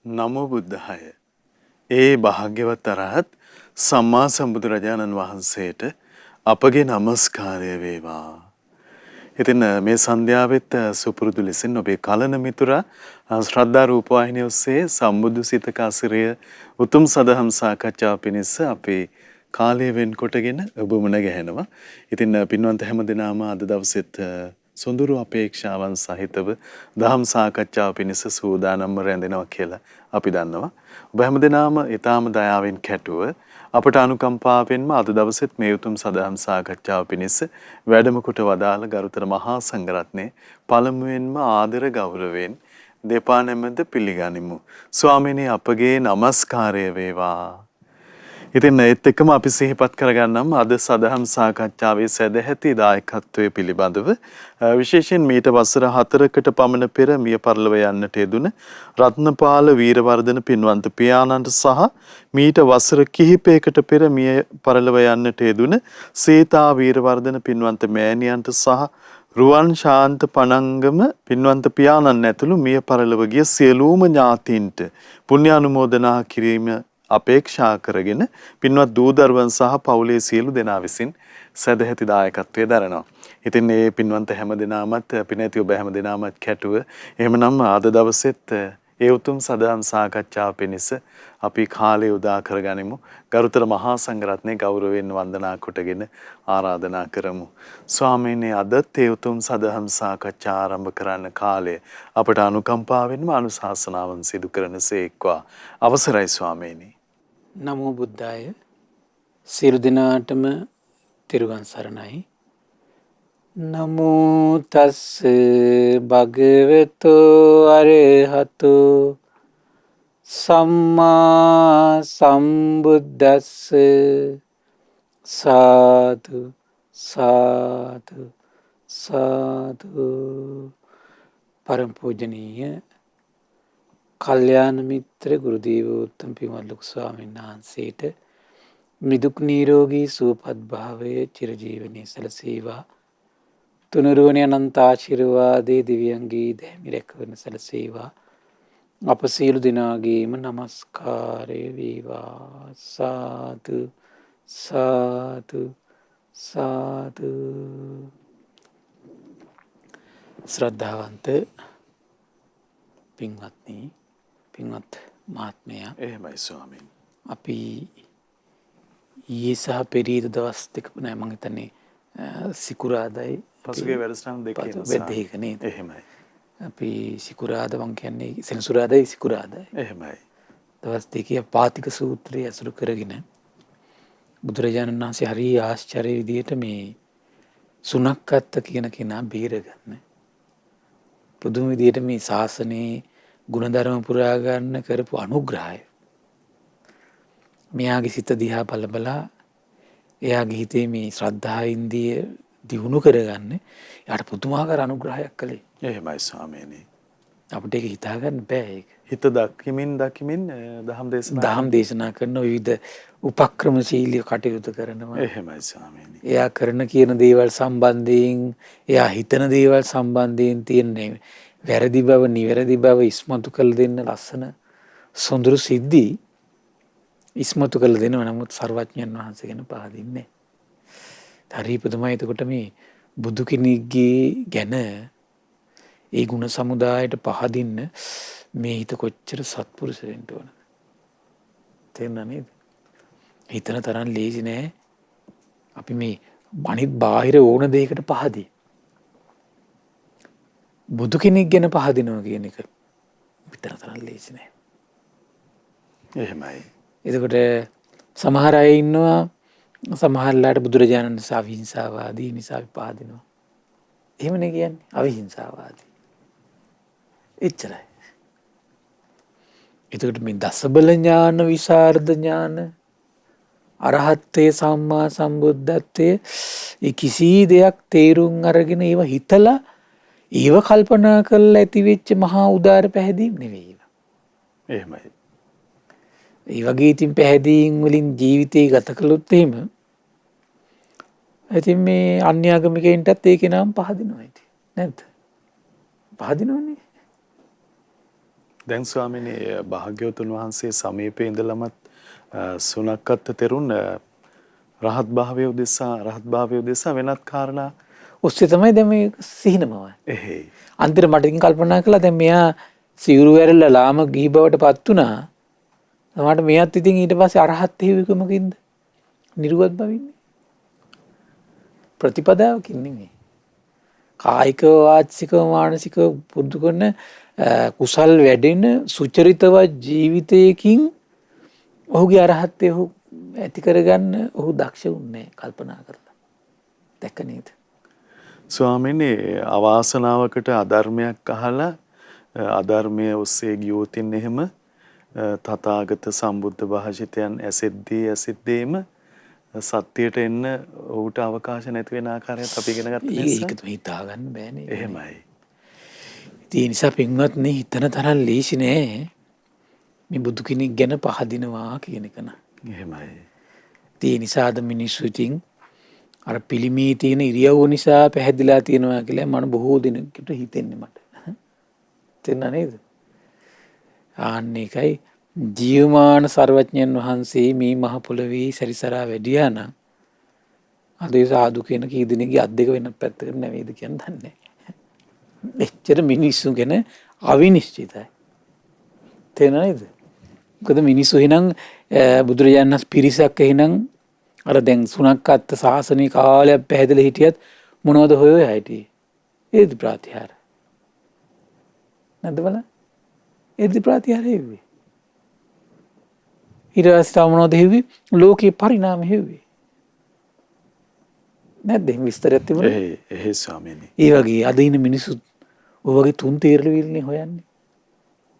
නමෝ බුද්ධාය. ඒ භාග්‍යවත් අරහත් සම්මා සම්බුදුරජාණන් වහන්සේට අපගේ নমස්කාරය වේවා. ඉතින් මේ සන්ධ්‍යාවෙත් සුපුරුදු ලෙසින් ඔබේ කලන මිතුරා ශ්‍රද්ධා රූපවාහිනිය ඔස්සේ සම්බුදු සිතක අසිරිය උතුම් සදහම් සාකච්ඡාව පිණිස අපේ කාලය වෙන්කොටගෙන ඔබ මුණ ගැහෙනවා. ඉතින් පින්වන්ත හැම දිනම අද දවසෙත් සොඳුරු අපේක්ෂාවන් සහිතව දහම් සාකච්ඡාව පිණිස සූදානම්ව රැඳෙනවා කියලා අපි දන්නවා. ඔබ හැමදෙනාම ඊටාම දයාවෙන් කැටුව අපට අනුකම්පාවෙන්ම අද දවසෙත් මේ උතුම් සදහම් සාකච්ඡාව පිණිස වැඩම කොට වදාළ ගරුතර මහා සංඝරත්නයේ පළමුවෙන්ම ආදර ගෞරවයෙන් දෙපා නැමෙද පිළිගනිමු. ස්වාමීනි අපගේ নমස්කාරය වේවා. ඉතින් ඒත් එක්කම අපි සිහිපත් කරගන්නම් අද සදහම් සාකච්ඡාවේ සැදැහැති දායකත්වයේ පිළිබඳව විශේෂයෙන් මීට වසර 4කට පමණ පෙර මිය පරලොව යන්නට යෙදුන රත්නපාල වීරවර්ධන පින්වන්ත පියාණන්ට සහ මීට වසර කිහිපයකට පෙර මිය පරලොව යන්නට යෙදුන සීතා වීරවර්ධන පින්වන්ත මෑණියන්ට සහ රුවන් ශාන්ත පණංගම පින්වන්ත පියාණන් ඇතුළු මිය පරලොව ගිය සියලුම ඥාතීන්ට පුණ්‍යානුමෝදනා කිරීම අපේක්ෂා කරගෙන පින්වත් දූදරුවන් සහ පවුලේ සියලු දෙනා විසින් සදැහැති දායකත්වයේ දරනවා. ඉතින් මේ පින්වන්ත හැම දිනාමත් පිනැති ඔබ හැම දිනාමත් කැටුව. එහෙමනම් අද දවසෙත් ඒ උතුම් සදහම් සාකච්ඡාව පිණිස අපි කාලය උදා කරගනිමු. ගරුතර මහා සංඝරත්නයේ ගෞරවයෙන් වන්දනා කොටගෙන ආරාධනා කරමු. ස්වාමීනි අදත් ඒ උතුම් සදහම් සාකච්ඡා ආරම්භ කරන්න කාලය අපට අනුකම්පාවෙන්ම අනුශාසනාවන් සිදු කරනසේක්වා. අවසරයි ස්වාමීනි. නමෝ බුද්ධාය. සියලු දෙනාටම තෙරුවන් සරණයි. නමෝ තස් භගවතු අරහතු සම්මා සම්බුද්දස්ස සාදු සාදු සාදු. පරම පූජනීය කල්යාණ මිත්‍ර ගුරු දේවෝත්තම පින්වත් ලොකු ස්වාමීන් වහන්සේට නිදුක් නිරෝගී සුවපත් භාවයේ චිරජීවනයේ සැලසේවා. තුනුරුවනේ අනන්ත ආශිර්වාදේ දිව්‍යංගී දැමි රැකවරණ සැලසේවා. අප සියලු දෙනාගේම নমස්කාරය වේවා. සාදු සාදු සාදු. ශ්‍රද්ධාවන්ත පින්වත්නි, පින්වත් මහත්මයා, එහෙමයි ස්වාමීනි. අපි ඊයේ සහ පෙරේද දවස් දෙක නෑ මං හිතන්නේ සිකුරාදයි පසුගිය වැඩසටහන් දෙකේ නේද? එහෙමයි. අපි සිකුරාද මං කියන්නේ සෙනසුරාදයි සිකුරාදයි. එහෙමයි. දවස් දෙකේ පාතික සූත්‍රය ඇසුරු කරගෙන බුදුරජාණන් වහන්සේ හරි ආශ්චර්ය විදියට මේ සුනක්කත්ත කියන කෙනා බේරගන්න පුදුම විදියට මේ ශාසනයේ ගුණධර්ම පුරා ගන්න කරපු අනුග්‍රහය. මෙයාගේ සිත දිහා බලබලා එයාගේ හිතේ මේ ශ්‍රද්ධා ඉන්දිය දියුණු කරගන්න යාට පුදුමාකාර අනුග්‍රහයක් කළේ. එහෙමයි ස්වාමීනි. අපිට ඒක හිතා ගන්න බෑ. ඒක හිත දකිමින් දහම් දේශනා කරන විවිධ උපක්‍රමශීලී කටයුතු කරනවා. එහෙමයි ස්වාමීනි. එයා කරන කියන දේවල් සම්බන්ධයෙන්, එයා හිතන දේවල් සම්බන්ධයෙන් තියෙන්නේ වැරදි බව නිවැරදි බව ඉස්මතු කළ දෙන්න ලස්සන සොඳුරු සිද්ධි ඉස්මතු කළ දෙනවා. නමුත් සර්වඥයන් වහන්සේ ගැන පහදින්නේ හරි පුදුමයි. එතකොට මේ බුදු කෙනෙක්ගේ ගැන ඒ ගුණ සමුදායට පහදින්න මේ හිත කොච්චර සත්පුරුෂ වෙන්න ඕනද? තේරුණා නේද? හිතන තරම් ලේසි නෑ. අපි මේ අනිත් බාහිර ඕන දෙයකට පහදී බුදු කෙනෙක් ගැන පහදිනවා කියන එක විතර තරම් ලේසි නෑ. එහෙමයි. එතකොට සමහර අය ඉන්නවා සමහරලාට බුදුරජාණන් වහන්සේ අවිහිංසාවාදී නිසා අපි පහදිනවා. එහෙමනේ කියන්නේ අවිහිංසාවාදී. එච්චරයි. එතකොට මේ දසබල ඥාන විසරද ඥාන අරහත්ත්වයේ සම්මා සම්බුද්ධත්වයේ ඒ කිසි දෙයක් තේරුම් අරගෙන ඒව හිතලා ඒව කල්පනා කරලා ඇති වෙච්ච මහා උදාර පැහැදීම් නෙවෙයි. එහෙමයි. ඒ වගේ ඉතින් පැහැදීම් වලින් ජීවිතේ ගත කළොත් එහෙම ඉතින් මේ අන්‍යාගමිකයින්ටත් ඒකේ නම් පහදිනවා ඉතින්. නැද්ද? පහදිනවනේ. දැන් ස්වාමීනි භාග්‍යවතුන් වහන්සේ සමීපේ ඉඳලමත් සුනක්කත් තෙරුන් රහත් භාවය උදෙසා වෙනත් කාරණා ඔස්සේ තමයි දැන් මේ සිහිනමවන්නේ. එහෙයි. අන්තිර මට ඉතින් කල්පනා කළා දැන් මෙයා සිවුරු වැරලා ලාම ගිහි බවට පත් වුණා. සමහරට මෙයාත් ඉතින් ඊට පස්සේ අරහත් හේවිකමකින්ද නිර්වත් බවින්නේ. ප්‍රතිපදාවකින් නෙමෙයි. කායිකව වාචිකව මානසිකව පුරුදු කරන කුසල් වැඩෙන සුචරිතවත් ජීවිතයකින් ඔහුගේ අරහත්ත්වය ඔහු ඇති කරගන්න ඔහු දක්ෂ වුණේ කල්පනා කරලා. දැක්ක නේද? ස්වාමීනි අවාසනාවකට අධර්මයක් අහලා අධර්මය ඔස්සේ ගියොතින් එහෙම තථාගත සම්බුද්ධ භාෂිතයන් ඇසෙද්දීම සත්‍යයට එන්න ඔහුට අවකාශ නැති වෙන ආකාරයත් අපි ඉගෙන ගත්ත නිසා ඒක හිතා ගන්න බෑනේ. එහෙමයි. ඒ නිසා පින්වත්නි හිතන තරම් ලේසි නෑ මේ බුදු කෙනෙක් ගැන පහදිනවා කියන එක න. එහෙමයි. ඒ නිසා අද මිනිස්සු ඉතින් අර පිළිමේ තියෙන ඉරියව්ව නිසා පැහැදිලා තියෙනවා කියලා මම බොහෝ දිනකට හිතෙන්නේ මට. තේරුණා නේද? ආන්න එකයි ජීවමාන සර්වඥයන් වහන්සේ මේ මහ පොළොවේ සැරිසරා වැඩියා නම් අද ඒ සාදු කියන කී දිනකගේ අත් දෙක වෙන පැත්තකට නැවේද කියන දන්නේ නැහැ. එච්චර මිනිස්සු ගැන අවිනිශ්චිතයි. තේරුණා නේද? මොකද මිනිස්සු එහෙනම් බුදුරජාණන් වහන්සේ පිරිසක් එහෙනම් අර දැන් සුණක්කත් ශාසනික කාලයක් පැහැදිලි හිටියත් මොනවද හොය හිටියේ? ඒදි ප්‍රාතිහාර. නැද්ද බලන්න? ඒදි ප්‍රාතිහාර හේව්වේ. ඊට පස්සේ තව මොනවද හේව්වේ? ලෝකේ පරිණාම හේව්වේ. නැද්ද විස්තරයක් තිබුණේ? එහෙ ස්වාමීනි. ඒ වගේ අද ඉන්න මිනිස්සු ඔය වගේ තුන් තීරණවිල්නේ හොයන්නේ.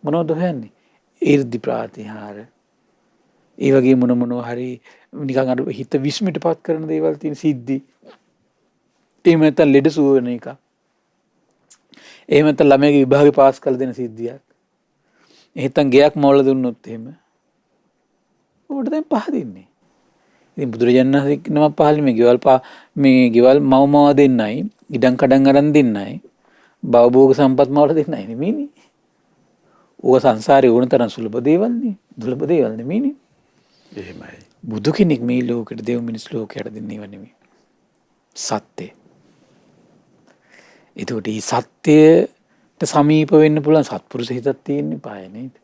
මොනවද හොයන්නේ? ඊර්ධි ප්‍රාතිහාර. ඒ වගේ මොනවා හරි නිකන් අර හිත විස්මිතපත් කරන දේවල් තියෙන සිද්ධි. එහෙම නැත්නම් ලෙඩ සුව වෙන එක. එහෙම නැත්නම් ළමයාගේ විභාගේ පාස් කළ දෙන සිද්ධියක්. එහෙනම් ගයක් මොවල දුන්නොත් එහෙම. උඩ දැන් පහදින්නේ. ඉතින් බුදුරජාණන් වහන්සේ නම පහලින් මේ ගෙවල් මවමව දෙන්නයි, ඉඩම් කඩම් අරන් දෙන්නයි, භවභෝග සම්පත් මවල දෙන්නයි නෙමෙයිනේ. ඕක සංසාරේ ඕන තරම් සුලභ දේවල්නේ. දුර්ලභ දේවල් නෙමෙයිනේ. එහෙමයි. බුදු කෙනෙක් මේ ලෝකෙට දෙව් මිනිස් ලෝකයට දෙන්නේ ඒව නෙමෙයි. සත්‍ය. ඒකට මේ සත්‍යයට සමීප වෙන්න පුළුවන් සත්පුරුෂ හිතක් තියෙන්න පාය නේද?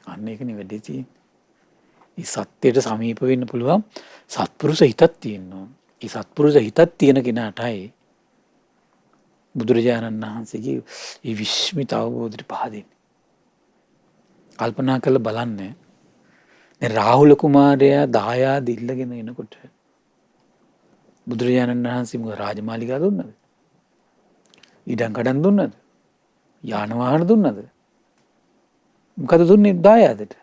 අන්න ඒකනේ වැඩි තියෙන්නේ. මේ සත්‍යයට සමීප වෙන්න පුළුවන් සත්පුරුෂ හිතක් තියෙනවා. මේ සත්පුරුෂ හිතක් තියෙන කෙනාටයි බුදුරජාණන් වහන්සේගේ මේ විශ්මිත අවබෝධයට පහදින්නේ. කල්පනා කරලා බලන්න. දැන් රාහුල කුමාරයා 10 දිල්ලගෙන එනකොට බුදුරජාණන් වහන්සේ මොකද රාජමාලිගා දුන්නද? ඉඩම් කඩම් දුන්නද? යාන වාහන දුන්නද? මොකද දුන්නේ 10ට?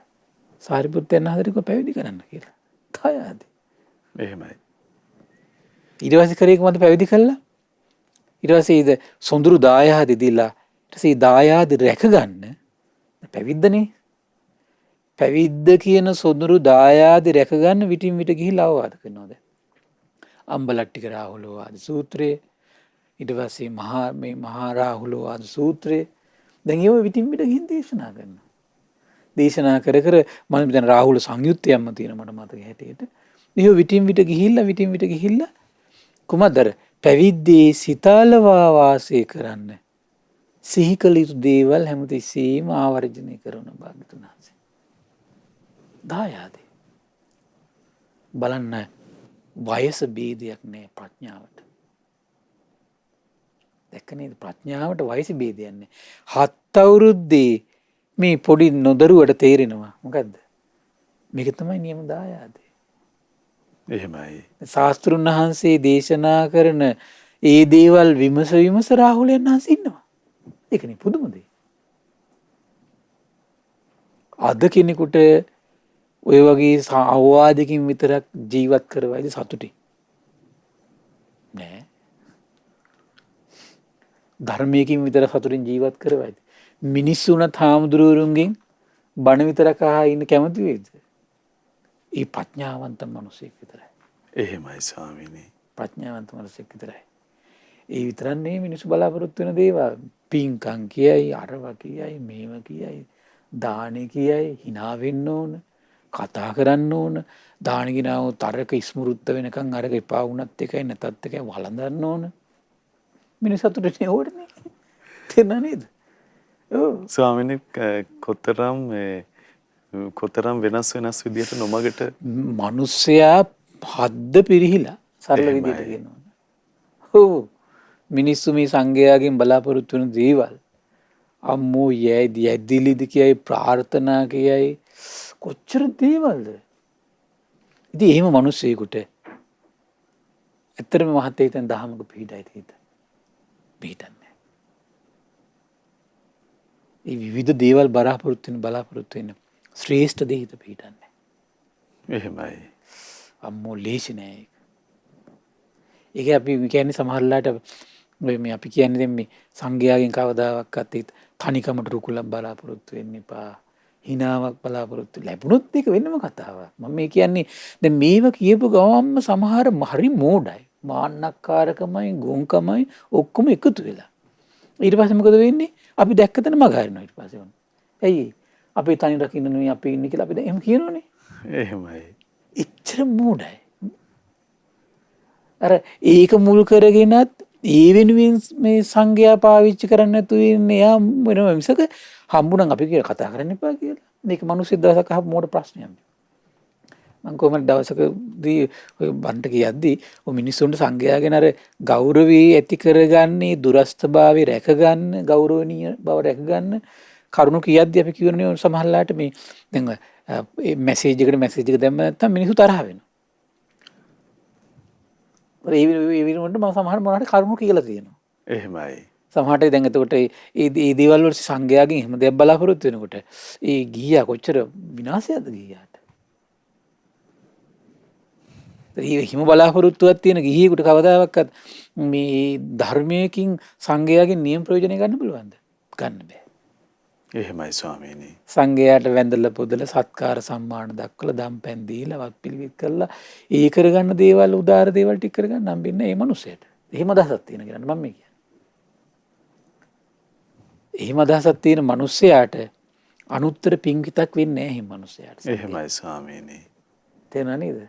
සාරිපුත්තයන් වහන්සේට පැවිදි කරන්න කියලා. 10ද? එහෙමයි. ඊට පස්සේ කරේ කොහොමද පැවිදි කළා? ඊට පස්සේ ඉත සොඳුරු 10 දීලා ඊට පස්සේ 10 රැකගන්න පැවිද්දනේ. පැවිද්ද කියන සොඳුරු 10 රැකගන්න විටින් විට ගිහිලා අවවාද කරනවා දැන්. අම්බලට්ටික රාහුලෝවාද සූත්‍රයේ ඊට පස්සේ මහා රාහුලෝවාද සූත්‍රයේ දැන් ඒව විටින් විට ගිහින් දේශනා කරනවා. දේශනා කර මම දැන් රාහුල සංයුත්තයක්ම තියෙන මට මතක හැටියට. ඒව විටින් විට ගිහිල්ලා කුමද්දර පැවිද්දේ සිතාලවා වාසය කරන්න සිහි කළ යුතු දේවල් හැමතිස්සෙම ආවර්ජනය කරන භාග්‍යවතුන් වහන්සේ. 10 බලන්න වයස ભેදයක් නෑ ප්‍රඥාවට. දැක්ක නේද? ප්‍රඥාවට වයස ભેදයක් නෑ. 7 අවුරුද්දේ මේ පොඩි නොදරුවට තේරෙනවා මොකද්ද? මේක තමයි නියම 10. එහෙමයි. ශාස්ත්‍රුන් වහන්සේ දේශනා කරන ඒ දේවල් විමස රාහුලයන් වහන්සේ ඉන්නවා. ඒකනේ පුදුම දේ. අද කෙනෙකුට ඔය වගේ අවවාදකින් විතරක් ජීවත් කරවයිද සතුටින්? නෑ. ධර්මයකින් විතර සතුටින් ජීවත් කරවයිද? මිනිස්සුන්ට හාමුදුරුවරුන්ගෙන් බණ විතරක් අහා ඉන්න කැමති වේද? ඒ ප්‍රඥාවන්ත මිනිසෙක් විතරයි. එහෙමයි ස්වාමීනි. ප්‍රඥාවන්ත මිනිසෙක් විතරයි. ඒ විතරක් නෙවෙයි මිනිස්සු බලාපොරොත්තු වෙන දේවල්. පින්කම් කියයි, අරවා කියයි, මේව කියයි, දානෙ කියයි, hina වෙන්න ඕන, කතා කරන්න ඕන, දාන ගිනාව තරක ඉස්මෘත්ත වෙනකන් අරක එපා වුණත් එකයි නැතත් එකයි වළඳන්න ඕන. මිනිස්සුන්ට ඕඩනේ. තේරෙනව නේද? ඔව්. ස්වාමීනි කොතරම් වෙනස් විදියට නොමගට මිනිස්සයා හද්ද පිරිහිලා සරල විදිහට කියනවා. ඔව්. මිනිස්සු මේ සංඝයාගෙන් බලාපොරොත්තු වෙන දේවල් අම්මෝ යැදිලිද කියයි ප්‍රාර්ථනා කියයි කොච්චර දේවල්ද. ඉතින් එහෙම මිනිස්සෙකුට ඇත්තටම මහත් හිතෙන් දහමක පිහිටයි හිත. පිහිටන්නේ. ඒ විවිධ දේවල් බලාපොරොත්තු වෙන ශ්‍රේෂ්ඨ දේ හිත පිහිටන්නේ. එහෙමයි. අම්මෝ ලේසි නෑ ඒක. ඒක අපි කියන්නේ සමහරලාට මේ අපි කියන්නේ දැන් මේ සංඝයාගෙන් කවදාවත් තනිකමට රුකුලක් බලාපොරොත්තු වෙන්න එපා. හිනාවක් බලාපොරොත්තු ලැබුණොත් ඒක වෙනම කතාවක්. මම මේ කියන්නේ දැන් මේව කියපු ගමන්ම සමහර හරි මෝඩයි. මාන්නක්කාරකමයි, ගොංකමයි ඔක්කොම එකතු වෙලා. ඊට පස්සේ මොකද වෙන්නේ? අපි දැක්කතන මග හරිනවා ඊට පස්සේ වුණ. ඇයි? අපි තනි රකින්න නෙවෙයි අපි ඉන්නේ කියලා අපි දැන් එහෙම කියනෝනේ. එහෙමයි. එච්චර මෝඩයි. අර ඒක මුල් කරගෙනත් ඒ වෙනුවෙන් මේ සංඝයා පාවිච්චි කරන්න නැතුව ඉන්නේ යා වෙනම මිසක හම්බුනම් අපි කියලා කතා කරන්න එපා කියලා. මේක මිනිස්සු දවසක් අහපු මොඩ ප්‍රශ්නයක්. මම කොහමද දවසකදී ඔය බන්ට කියද්දි ඔය මිනිස්සුන්ට සංඝයා ගැන අර ගෞරවී ඇති කරගන්නේ දුරස්ථභාවය රැකගන්න ගෞරවනීය බව රැකගන්න කරුණු කියද්දි අපි කියවනේ සමහරලාට මේ දැන් මේ මැසේජ් එක දැම්ම නැත්නම් මිනිස්සු තරහ වෙනවා. ඒ විදිහට මම සමහර මොනවාට කරුණු කියලා තියෙනවා. එහෙමයි. සමහරට දැන් එතකොට ඒ දේවල් වල සංඝයාගෙන් එහෙම දෙයක් බලාපොරොත්තු වෙනකොට ඒ ගියා කොච්චර විනාශයක්ද ගියාට. ඒ හිම බලාපොරොත්තුවක් තියෙන ගිහියෙකුට කවදාවත් මේ ධර්මයකින් සංඝයාගෙන් නියම ප්‍රයෝජන ගන්න පුළුවන්ද? ගන්න බෑ. එහෙමයි ස්වාමීනි. සංඝයාට වැඳලා පොදලා සත්කාර සම්මාන දක්වලා දම්පැන් දීලා වත් පිළිවෙත් කළා ඒ කරගන්න දේවල් උදාාර දේවල් ටික කරගන්න හම්බෙන්නේ මේ මිනිස්සයාට. එහෙම අදහසක් තියෙන කෙනාට මම මේ කියන්නේ. එහෙම අදහසක් තියෙන මිනිස්සයාට අනුත්තර පිංකිතක් වෙන්නේ නැහැ එහෙම මිනිස්සයාට. එහෙමයි ස්වාමීනි. තේරුණා නේද?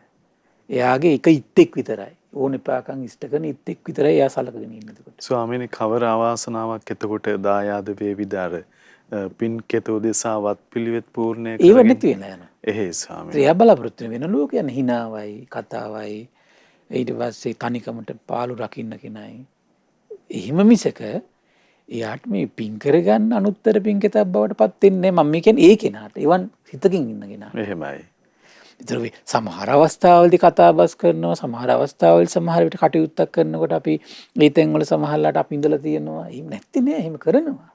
එයාගේ එක ඉත්තෙක් විතරයි. ඕන එපාකම් ඉෂ්ට කරන ඉත්තෙක් විතරයි එයා සලකගෙන ඉන්නේ එතකොට. ස්වාමීනි කවර අවාසනාවක් එතකොට දායාද වේවිද අර පින්කෙත උදෙසා වත් පිළිවෙත් පූර්ණය කරගෙන ඒව නැති වෙලා යනවා. එහෙයි ස්වාමීනි. එයා බලාපොරොත්තු වෙන ලෝකයන් හිනාවයි කතාවයි ඊට පස්සේ තනිකමට පාළු රකින්න කෙනයි. එහෙම මිසක එයාට මේ පින් කරගන්න අනුත්තර පින්කෙතක් බවට පත් වෙන්නේ මම කියන්නේ ඒ කෙනාට. එවන් හිතකින් ඉන්න කෙනාට. එහෙමයි. ඒතර සමහර අවස්ථාවලදී කතා බස් කරනවා සමහර අවස්ථාවල සමහර විට කටයුත්තක් කරනකොට අපි මේ තැන්වල සමහරලාට අපි ඉඳලා තියෙනවා. එහෙම නැති නෑ එහෙම කරනවා.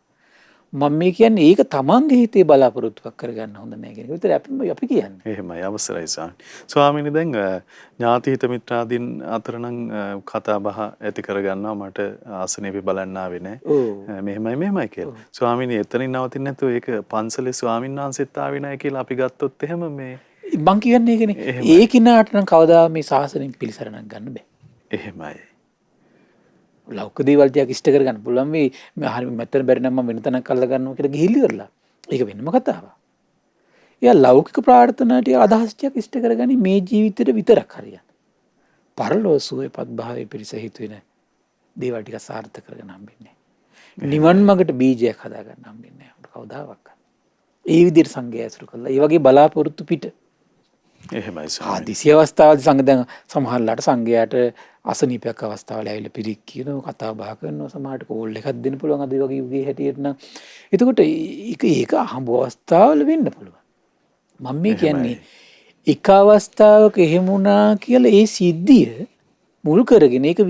මම මේ කියන්නේ ඒක තමන්ගේ හිතේ බලාපොරොත්තුවක් කරගන්න හොඳ නැහැ කියන එක විතරයි අපි කියන්නේ. එහෙමයි අවසරයි ස්වාමීනි දැන් ඥාති හිත මිත්‍රාදීන් අතර නම් කතා බහ ඇති කරගන්නවා මට ආසනෙපි බලන්න ආවේ නැහැ. මෙහෙමයි කියලා. ස්වාමීනි එතනින් නවතින්නේ නැතුව ඒක පන්සලේ ස්වාමීන් වහන්සේත් ආවේ නැහැ කියලා අපි ගත්තොත් එහෙම මේ මං කියන්නේ ඒකනේ. ඒ කිනාට නම් කවදා මේ සාසනෙන් පිළිසරණක් ගන්න බෑ. එහෙමයි. ලෞකික දේවල් ටික ඉෂ්ට කරගන්න පුළුවන් මේ හරි මෙතන බැරි නම් මම වෙන තැනක් අල්ල ගන්නවා කියලා ගිහිලි කරලා. ඒක වෙනම කතාවක්. එයා ලෞකික ප්‍රාර්ථනා ටික අදහස් ටික ඉෂ්ට කරගනි මේ ජීවිතේට විතරක් හරියට. පරලෝ සුවේපත් භාවයේ පිරිස හිත වෙන දේවල් ටික සාර්ථක කරගන්න හම්බෙන්නේ. නිවන් මාර්ගට බීජයක් හදා ගන්න හම්බෙන්නේ නැහැ. කවදාවත්. ඒ විදිහට සංගය ඇසුරු කළා. ඒ වගේ බලාපොරොත්තු පිට. එහෙමයි ස්වාමීනි. ආදිසිය අවස්ථාවේදී සංග දැන් සමහරලාට සංගයාට අසනීපයක් අවස්ථාවල ඇවිල්ලා පිරික් කියනවා කතා බහ කරනවා සමහරට කෝල් එකක් දෙන්න පුළුවන් අද වගේ යුගයේ හැටියට නම් එතකොට ඒක හම්බ අවස්ථාවල වෙන්න පුළුවන් මම මේ කියන්නේ එක අවස්ථාවක එහෙම වුණා කියලා ඒ සිද්ධිය මුල් කරගෙන ඒක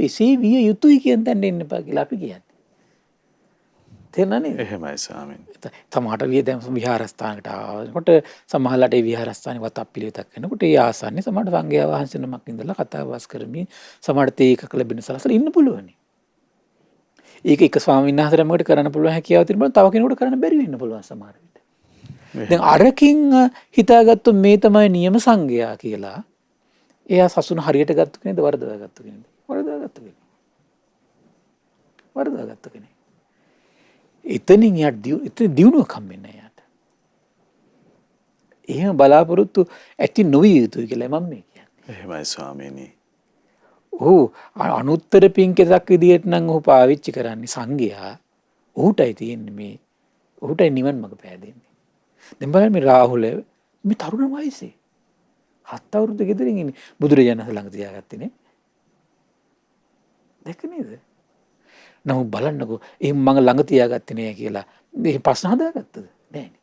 එසේ විය යුතුයි කියන තැනට එන්න එපා කියලා අපි කියන්නේ තේරෙනවද එහෙමයි ස්වාමීනි තමාට වියදම් විහාරස්ථානකට ආවකොට සමහරලාට ඒ විහාරස්ථානේ වතක් පිළිවෙතක් කරනකොට ඒ ආසන්නේ සමහර සංඝයා වහන්සේ නමක් ඉඳලා කතා බස් කරමින් සමහරට ඒකක ලැබෙන සලසල ඉන්න පුළුවන්. ඒක එක ස්වාමීන් වහන්සේලමකට කරන්න පුළුවන් හැකියාව තියෙනවා තව කෙනෙකුට කරන්න බැරි වෙන්න පුළුවන් සමහර විට. දැන් අරකින් හිතාගත්තු මේ තමයි නියම සංඝයා කියලා එයා සසුන හරියට ගත්ත කෙනෙක්ද වරදවා ගත්ත කෙනෙක්ද? වරදවා ගත්ත කෙනෙක්. එතනින් එතන දියුණුවක් හම්බෙන්නේ නැහැ යාට. එහෙම බලාපොරොත්තු ඇති නොවිය යුතුයි කියලා මම මේ කියන්නේ. එහෙමයි ස්වාමීනි. ඔහු අනුත්තර පින්කෙතක් විදියට නම් ඔහු පාවිච්චි කරන්නේ සංඝයා. ඔහුටයි තියෙන්නේ මේ ඔහුටයි නිවන් මඟ පෑදෙන්නේ. දැන් බලන්න මේ රාහුල මේ තරුණ වයසේ 7 අවුරුදු ගෙදරින් ඉන්නේ බුදුරජාණන් වහන්සේ ළඟ තියාගත්තේ නේ. දැක නේද? නමුත් බලන්නකෝ එහෙම මම ළඟ තියාගත්තේ නෑ කියලා මේ ප්‍රශ්න හදාගත්තද? නෑනේ.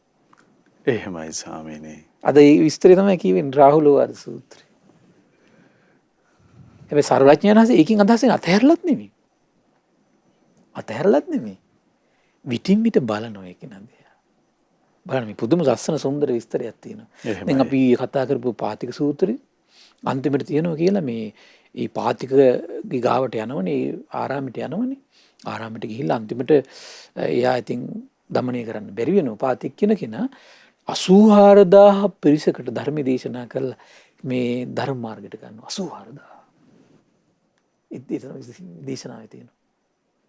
එහෙමයි ස්වාමීනි. අද මේ විස්තරය තමයි කියවෙන්නේ රාහුලෝවාද සූත්‍රය. හැබැයි සර්වඥයන් වහන්සේ ඒකින් අදහස් වෙන අතහැරලත් නෙමෙයි. අතහැරලත් නෙමෙයි. විටින් විට බලනවා ඒක නේද? බලන්න මේ පුදුම ලස්සන සුන්දර විස්තරයක් තියෙනවා. දැන් අපි කතා කරපු පාතික සූත්‍රය අන්තිමට තියෙනවා කියලා මේ පාතිකගේ ගාවට යනවනේ ආරාමයට යනවනේ. ආරාමයට ගිහිල්ලා අන්තිමට එයා ඉතින් දමනය කරන්න බැරි වෙනවා. පාතික කියන කෙනා 84000 පිරිසකට ධර්ම දේශනා කරලා මේ ධර්ම මාර්ගයට ගන්නවා 84000. දේශනාවේ තියෙනවා.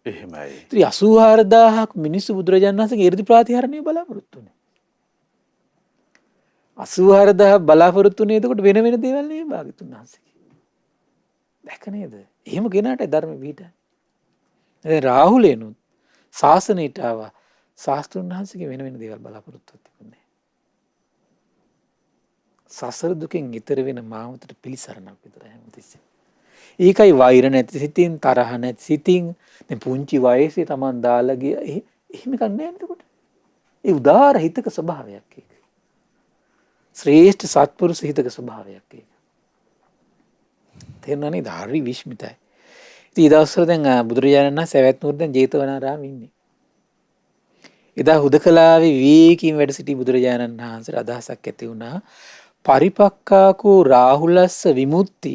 එහෙමයි. ඉතින් 84000ක් මිනිස්සු බුදුරජාණන් වහන්සේගේ 이르දි ප්‍රාතිහාරණය බලාපොරොත්තු වෙන්නේ. 84000 බලාපොරොත්තු වෙන්නේ එතකොට වෙන වෙන දේවල් නෙවෙයි භාග්‍යතුන් වහන්සේගේ. දැක නේද? එහෙම කෙනාට ධර්ම පිටයි. දැන් රාහුලේනුත් ශාසනයට ආවා. ශාස්ත්‍රුන් වහන්සේගේ වෙන වෙන දේවල් බලාපොරොත්තු වෙන්නේ. සසර දුකෙන් ඈතර වෙන මාවතට පිළිසරණක් විතරයි හැමතිස්සෙම. ඒකයි වෛර නැති සිතින් තරහ නැති සිතින් දැන් පුංචි වයසේ Taman දාලා ගිය එහෙම එකක් නෑ එතකොට. ඒ උදාර හිතක ස්වභාවයක් ඒක. ශ්‍රේෂ්ඨ සත්පුරුෂ හිතක ස්වභාවයක් ඒක. තේරුණානේ ධාරි විශ්මිතයි. ඉතින් ඒ දවස්වල දැන් බුදුරජාණන් වහන්සේ සවැත් නුවර දැන් ජේතවනාරාමේ ඉන්නේ. එදා හුදකලාවේ විවේකීව වැඩ සිටි බුදුරජාණන් වහන්සේට අදහසක් ඇති වුණා පරිපක්කාකෝ රාහුලස්ස විමුක්ති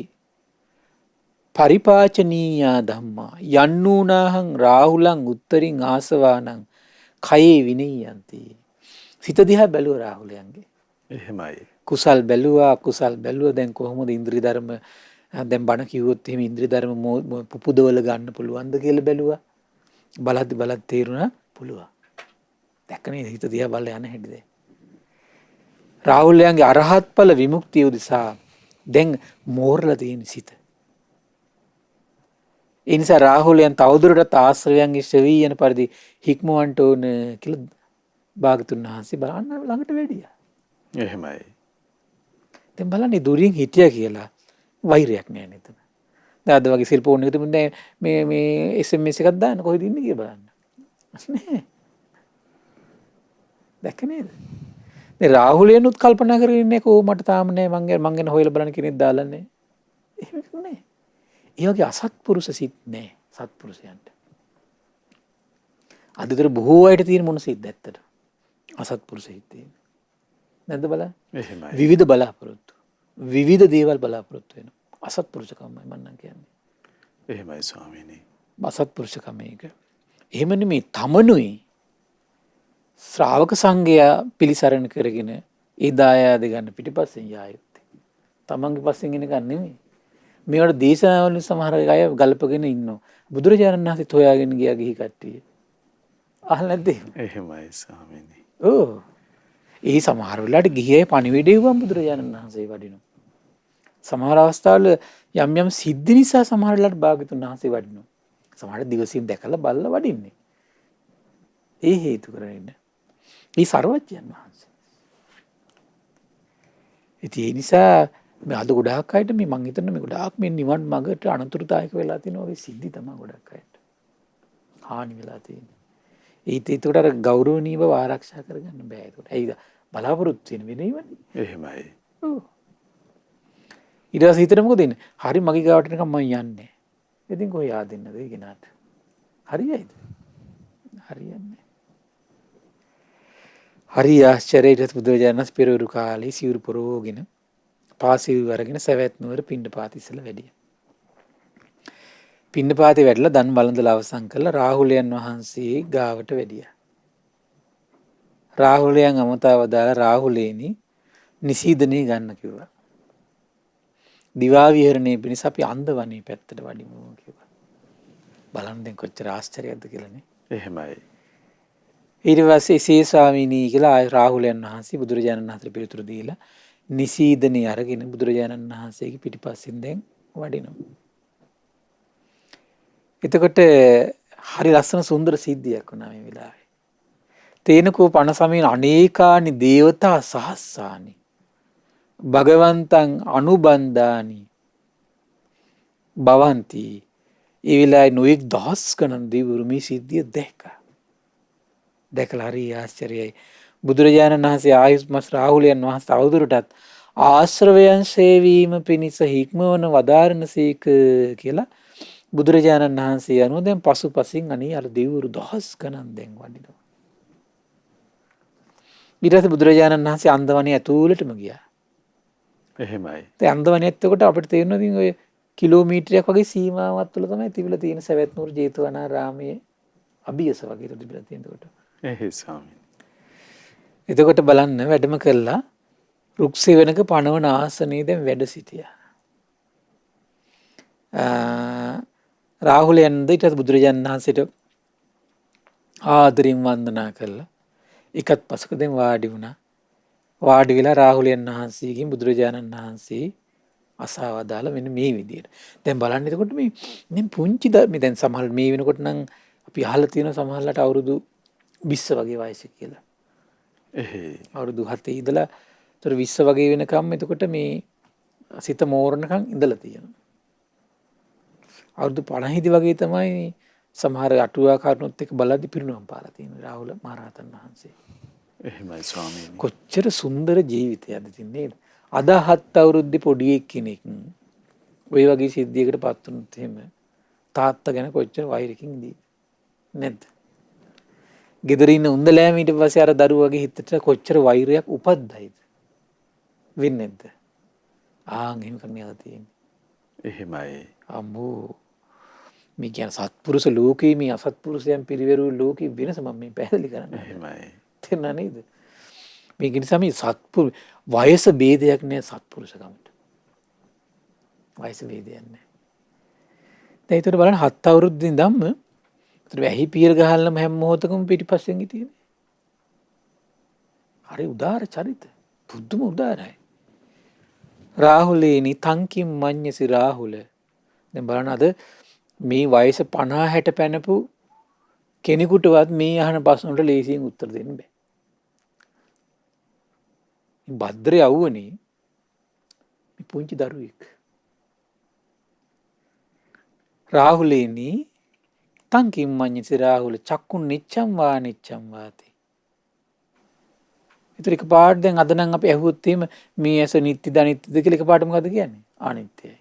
පරිපාචනීයා ධම්මා යන්නූනාහං රාහුලං උත්තරින් ආසවානං කයේ විනීයන්ති. සිත දිහා බැලුවා රාහුලයන්ගේ. එහෙමයි. කුසල් බැලුවා අකුසල් බැලුවා දැන් කොහොමද ඉන්ද්‍රිය ධර්ම දැන් බණ කිව්වොත් එහෙම ඉන්ද්‍රිය ධර්ම පුපුදවල ගන්න පුළුවන්ද කියලා බැලුවා. බලද්දි තේරුණා පුළුවන්. දැක්කනේ හිත දිහා බලලා යන හැටි දැන්. රාහුලයන්ගේ අරහත් ඵල විමුක්තිය උදෙසා දැන් මෝරලා තියෙන සිත. ඒ නිසා රාහුලයන් තවදුරටත් ආශ්‍රවයන්ගේ ශ්‍රවී යන පරිදි හික්මවන්ට ඕන කියලා භාගතුන් වහන්සේ බලන්න ළඟට වැඩියා. එහෙමයි. දැන් බලන්න දුරින් හිටියා කියලා වෛරයක් නෑ නේද? දැන් අද වගේ සිල්පෝන් එක තිබුණ දැන් මේ SMS එකක් දාන්න කොහෙද ඉන්නේ කියලා බලන්න. නෑ. දැක්ක නේද? දැන් රාහුලයන්ුත් කල්පනා කරගෙන ඉන්නේ කො මට තාම නෑ මං ගැන හොයලා බලන්න කෙනෙක් දාලා නෑ. එහෙම නෑ. ඒ වගේ අසත්පුරුෂ සිත් නෑ සත්පුරුෂයන්ට. අදතර බොහෝ අයට තියෙන මොන සිත් ඇත්තට? අසත්පුරුෂ හිත් තියෙන. නැද්ද බලන්න? එහෙමයි. විවිධ බලාපොරොත්තු. විවිධ දේවල් බලාපොරොත්තු වෙනවා. අසත්පුරුෂකමයි මම නම් කියන්නේ. එහෙමයි ස්වාමීනි. අසත්පුරුෂකම එක. එහෙම නෙමෙයි තමනුයි ශ්‍රාවක සංඝයා පිළිසරණ කරගෙන ඒ දායාද ගන්න පිටිපස්සෙන් යා යුත්තේ. තමන්ගේ පස්සෙන් එන එක නෙමෙයි. මේවට දේශනාවලින් සමහර අය ගල්පගෙන ඉන්නවා. බුදුරජාණන් වහන්සේත් හොයාගෙන ගියා ගිහි කට්ටිය. අහලා නැද්ද? එහෙමයි ස්වාමීනි. ඔව්. ඒ සමහර වෙලාවට ගිහියේ පණිවිඩය වුවම් බුදුරජාණන් වහන්සේ වඩිනවා. සමහර අවස්ථාවල යම් සිද්ධි නිසා සමහර වෙලාවට භාග්‍යතුන් වහන්සේ වඩිනවා. සමහර දිවසින් දැකලා බලලා වඩින්නේ. ඒ හේතු කරගෙන. ඒ සර්වඥයන් වහන්සේ. ඉතින් ඒ නිසා මේ අද ගොඩාක් අයට මේ මං හිතන්නේ මේ ගොඩාක් මේ නිවන් මඟට අනතුරුදායක වෙලා තියෙන වගේ සිද්ධි තමයි ගොඩක් අයට. හානි වෙලා තියෙන්නේ. ඒකට අර ගෞරවණීයව ආරක්ෂා කරගන්න බෑ ඒකට. ඇයිද? බලාපොරොත්තු වෙන වෙනේවනේ. එහෙමයි. ඔව්. ඊට පස්සේ හිතන මොකද වෙන්නේ? හරි මගේ ගාවට නිකන් මම යන්නේ. ඉතින් කොහේ ආදින්නද ඒ කෙනාට? හරියයිද? හරියන්නේ. හරි ආශ්චර්යයට බුදුරජාණන් වහන්සේ පෙරවරු කාලේ සිවුරු පොරෝගෙන පාසිව් අරගෙන සවැත් නුවර පිණ්ඩපාත ඉස්සලා වැඩියා. පිණ්ඩපාතේ වැඩලා දන් වළඳලා අවසන් කළා රාහුලයන් වහන්සේ ගාවට වැඩියා. රාහුලයන් අමතාව දාලා රාහුලේනි නිසීදනේ ගන්න කිව්වා. දිවා විහරණය පිණිස අපි අන්දවනේ පැත්තට වඩිමු කිව්වා. බලන්න දැන් කොච්චර ආශ්චර්යයක්ද කියලානේ. එහෙමයි. ඊට පස්සේ එසේ ස්වාමීනි කියලා ආය රාහුලයන් වහන්සේ බුදුරජාණන් වහන්සේට පිළිතුරු දීලා නිසීදනේ අරගෙන බුදුරජාණන් වහන්සේගේ පිටිපස්සෙන් දැන් වඩිනවා. එතකොට හරි ලස්සන සුන්දර සිද්ධියක් වුණා මේ වෙලාවේ. තේනකෝ පණ සමීන අනේකානි දේවතා සහස්සානි භගවන්තං අනුබන්ධානි භවಂತಿ. ඒ වෙලාවේ නොඑක් දහස් ගණන් දෙවිවරු මේ සිද්ධිය දැක්කා. දැකලා හරි ආශ්චර්යයි. බුදුරජාණන් වහන්සේ ආයුෂ්මත් රාහුලයන් වහන්සේ අවුරුදුරටත් ආශ්‍රවයන් සේවීම පිණිස හික්මවන වදාරණසේක කියලා බුදුරජාණන් වහන්සේ අනුව දැන් පසුපසින් අනේ අර දෙවිවරු දහස් ගණන් දැන් වඩිනවා. ඊට පස්සේ බුදුරජාණන් වහන්සේ අන්දවනේ ඇතුළටම ගියා. එහෙමයි. ඒ අන්දවනේ එතකොට අපිට තේරෙනවා ඉතින් ඔය කිලෝමීටරයක් වගේ සීමාවක් තුළ තමයි තිබිලා තියෙන සවැත් නුවර ජේතවනාරාමයේ අභියස වගේ තිබිලා තියෙනකොට. එහේ ස්වාමීනි. එතකොට බලන්න වැඩම කළා රුක්සෙවණක පණවන ආසනයේ දැන් වැඩ සිටියා. රාහුලයන්ද ඊට බුදුරජාණන් වහන්සේට ආදරින් වන්දනා කළා. එකත් පසක දැන් වාඩි වුණා. වාඩි වෙලා රාහුලයන් වහන්සේගෙන් බුදුරජාණන් වහන්සේ අසවදාලා මෙන්න මේ විදියට. දැන් බලන්න එතකොට මේ පුංචි මේ දැන් සමහර මේ වෙනකොට නම් අපි අහලා තියෙන සමහරලාට අවුරුදු 20 වගේ වයසේ කියලා. අවුරුදු 7 ඉඳලා 20 වගේ වෙනකම් එතකොට මේ සිත මෝරණකම් ඉඳලා තියෙනවා. අවුරුදු 50 වගේ තමයි සමහර අටුවා කරුණොත් එක්ක බලද්දි පිරිනුවම් පාලා තියෙනවා රාහුල මහරහතන් වහන්සේ. එහෙමයි ස්වාමීනි. කොච්චර සුන්දර ජීවිතයක්ද තින් නේද? අද 7 අවුරුද්දේ පොඩි කෙනෙක් ওই වගේ සිද්ධියකට පත් වුණොත් එහෙම තාත්තා ගැන කොච්චර වෛරකින් ඉඳී නැද්ද? ගෙදර ඉන්න උන්දලෑම ඊට පස්සේ අර දරුවගේ හිතට කොච්චර වෛරයක් උපද්දයිද? වෙන්නේ නැද්ද? එහෙම කරන්න යලා තියෙන්නේ. එහෙමයි. අම්මෝ මේ කියන සත්පුරුෂ ලෝකේ මේ අසත්පුරුෂයන් පිරිවරු ලෝකේ වෙනස මම මේ පැහැදිලි කරන්නේ. එහෙමයි. තේරුණා නේද? මේක නිසා මේ වයස ભેදයක් නෑ සත්පුරුෂකමට. වයස ભેදයක් නෑ. දැන් ඒතර බලන්න 7 අවුරුද්දෙන් ධම්ම ඒතර වැහි පීර ගහල්ලම හැම මොහොතකම පිටිපස්සෙන් හිටියේ. හරි උදාර චරිත. පුදුම උදාරයි. රාහුලේනි තංකින් මඤ්ඤසි රාහුල. දැන් බලන්න අද මේ වයස 50 60 පැනපු කෙනෙකුටවත් මේ අහන ප්‍රශ්න වලට ලේසියෙන් උත්තර දෙන්න බෑ. භද්‍රය අවුවනේ මේ පුංචි දරුවෙක්. රාහුලේනි තංකින් මඤ්ඤසි රාහුල චක්කුන් නිච්ඡම් වා නිච්ඡම් වාති. ඒතර එකපාරට දැන් අද නම් අපි ඇහුවොත් එහෙම මේ ඇස නිට්ටිද අනිත්‍යද කියලා එකපාරට මොකද කියන්නේ? අනිත්‍යයි.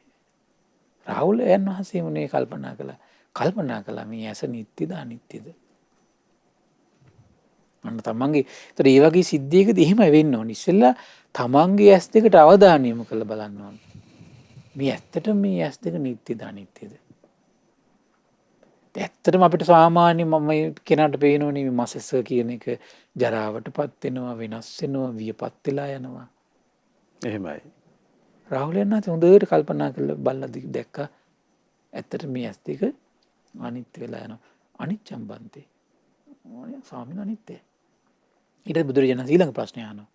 රාහුල යන් වහන්සේ මොනේ කල්පනා කළා මේ ඇස නිට්ටිද අනිත්‍යද? අන්න තමන්ගේ ඒතර ඒ වගේ සිද්ධියකදී එහෙම වෙන්න ඕනේ. ඉස්සෙල්ලා තමන්ගේ ඇස් දෙකට අවධානය යොමු කරලා බලන්න ඕනේ. මේ ඇත්තටම මේ ඇස් දෙක නිට්ටිද අනිත්‍යද? ඇත්තටම අපිට සාමාන්‍ය මම කෙනාට පේනෝනේ මේ මසස කියන එක ජරාවටපත් වෙනවා, වෙනස් වෙනවා, වියපත් වෙලා යනවා. එහෙමයි. රාහුලයන් නැති හොඳට කල්පනා කරලා බලලා දැක්කා ඇත්තට මේ ඇස් දෙක අනිත්‍ය වෙලා යනවා. අනිච්චම් බන්තේ. ස්වාමීන් අනිත්‍යයි. ඊට බුදුරජාණන් ඊළඟ ප්‍රශ්නය අහනවා.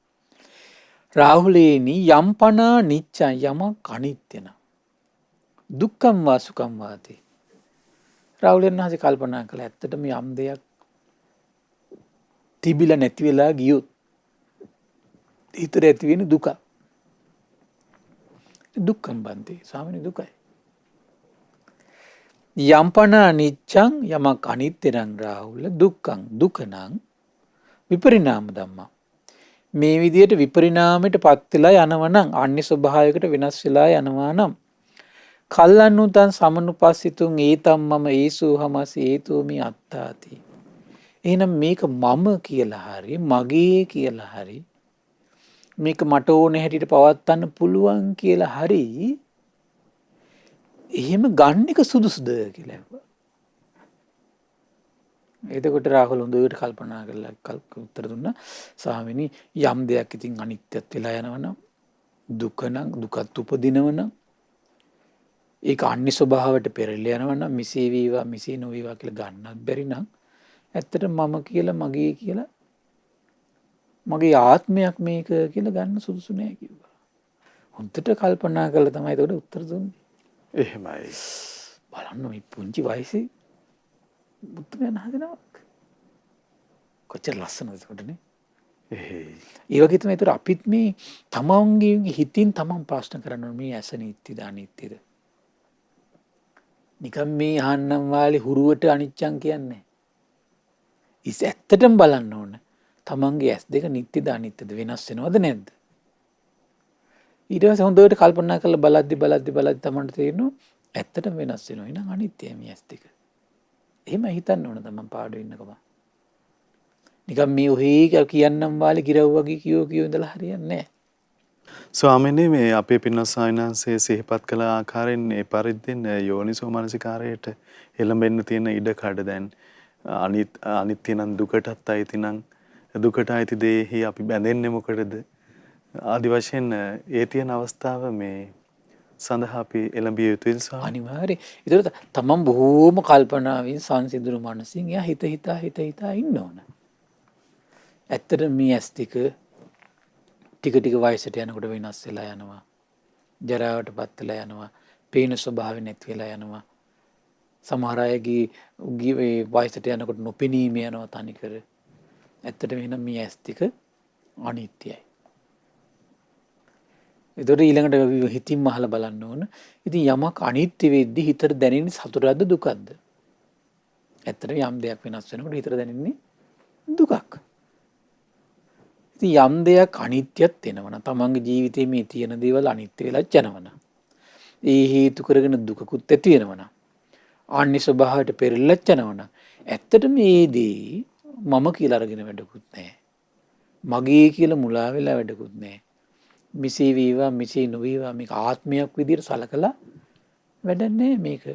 රාහුලේනි යම්පනා නිච්චං යමක් අනිත්‍යන. දුක්ඛම් වා සුඛම් වාති. රාහුලයන් වහන්සේ කල්පනා කළා ඇත්තටම යම් දෙයක් තිබිලා නැති වෙලා ගියොත් ඊතර ඇති වෙන දුක. දුක්ඛම් බන්තේ ස්වාමීන් දුකයි. යම්පනා නිච්චං යමක් අනිත්‍යං රාහුල දුක්ඛං දුකනං විපරිණාම ධම්මා. මේ විදියට විපරිණාමයට පත් වෙලා යනවනම් අන්‍ය ස්වභාවයකට වෙනස් වෙලා යනවා නම් කල්ලන්නුතං සමනුපස්සිතුං ඒතම් මම ඒසෝ හමස් ඒතෝමි අත්තාති. එහෙනම් මේක මම කියලා හරි මගේ කියලා හරි මේක මට ඕන හැටියට පවත්වන්න පුළුවන් කියලා හරි එහෙම ගන්න එක සුදුසුද කියලා ඇහුවා. එතකොට රාහුල හොඳට කල්පනා කරලා උත්තර දුන්නා ස්වාමීනි යම් දෙයක් ඉතින් අනිත්‍යත් වෙලා යනවනම් දුක නම් දුකත් උපදිනවනම් ඒක අන්‍ය ස්වභාවයට පෙරලා යනවනම් මිසී වේවා මිසී නොවේවා කියලා ගන්නත් බැරි නම් ඇත්තට මම කියලා මගේ කියලා මගේ ආත්මයක් මේක කියලා ගන්න සුදුසු නෑ කිව්වා. හොඳට කල්පනා කරලා තමයි ඒකට උත්තර දුන්නේ. එහෙමයි. බලන්න මේ පුංචි වයසේ බුදුන් හදනවා. කොච්චර ලස්සනද ඒකටනේ. ඒ වගේ තමයි ඒතර අපිත් මේ තමන්ගේ හිතින් තමන් ප්‍රශ්න කරනවා මේ ඇස නිත්‍යද අනිත්‍යද? නිකම් මේ අහන්නම් වාලේ හුරුවට අනිච්චං කියන්නේ. ඉස් ඇත්තටම බලන්න ඕන. තමන්ගේ ඇස් දෙක නිත්‍යද අනිත්‍යද වෙනස් වෙනවද නැද්ද? ඊට පස්සේ හොඳට කල්පනා කරලා බලද්දි තමන්ට තේරෙනවා ඇත්තටම වෙනස් වෙනවා. එහෙනම් අනිත්‍යයි මේ ඇස් දෙක. එහෙම හිතන්න ඕන තමන් පාඩුවේ ඉන්නකම. නිකම් මේ ඔහේ කියන්නම් වාලේ ගිරව් වගේ කියෝ ඉඳලා හරියන්නේ නැහැ. ස්වාමීනි මේ අපේ පින්වත් සායනන්සේ සිහිපත් කළ ආකාරයෙන් ඒ පරිද්දෙන් යෝනිසෝ මනසිකාරයට එළඹෙන්න තියෙන ඉඩ කඩ දැන් අනිත්‍ය නම් දුකටත් අයිති නම් දුකට අයිති දෙෙහි අපි බැඳෙන්නේ මොකටද ආදි වශයෙන් ඒ තියෙන අවස්ථාව මේ සඳහා අපි එළඹිය යුතුයි ස්වාමී. අනිවාර්යයෙන්. ඒතර තමන් බොහෝම කල්පනාවෙන් සංසිඳුණු මනසින් එයා හිත හිතා ඉන්න ඕන. ඇත්තට මේ ඇස් ටික ටික වයසට යනකොට වෙනස් වෙලා යනවා. ජරාවට පත් වෙලා යනවා. පේන ස්වභාවය නැති වෙලා යනවා. සමහර අයගේ වයසට යනකොට නොපෙනීම යනවා තනිකර. ඇත්තට වෙන මේ ඇස් ටික අනිත්‍යයි. ඒතකොට ඊළඟට හිතින්ම අහලා බලන්න ඕන. ඉතින් යමක් අනිත්‍ය වෙද්දි හිතට දැනෙන්නේ සතුටක්ද දුකක්ද? ඇත්තට යම් දෙයක් වෙනස් වෙනකොට හිතට දැනෙන්නේ දුකක්. යම් දෙයක් අනිත්‍යයක් වෙනවනම් තමන්ගේ ජීවිතයේ මේ තියෙන දේවල් අනිත්‍ය වෙලා යනවනම් ඒ හේතු කරගෙන දුකකුත් ඇති වෙනවනම් ආනි ස්වභාවයට පෙරලලා යනවනම් ඇත්තට මේ දේ මම කියලා අරගෙන වැඩකුත් නැහැ. මගේ කියලා මුලා වෙලා වැඩකුත් නැහැ. මිසී වේවා මිසී නොවේවා මේක ආත්මයක් විදිහට සලකලා වැඩන්නේ මේක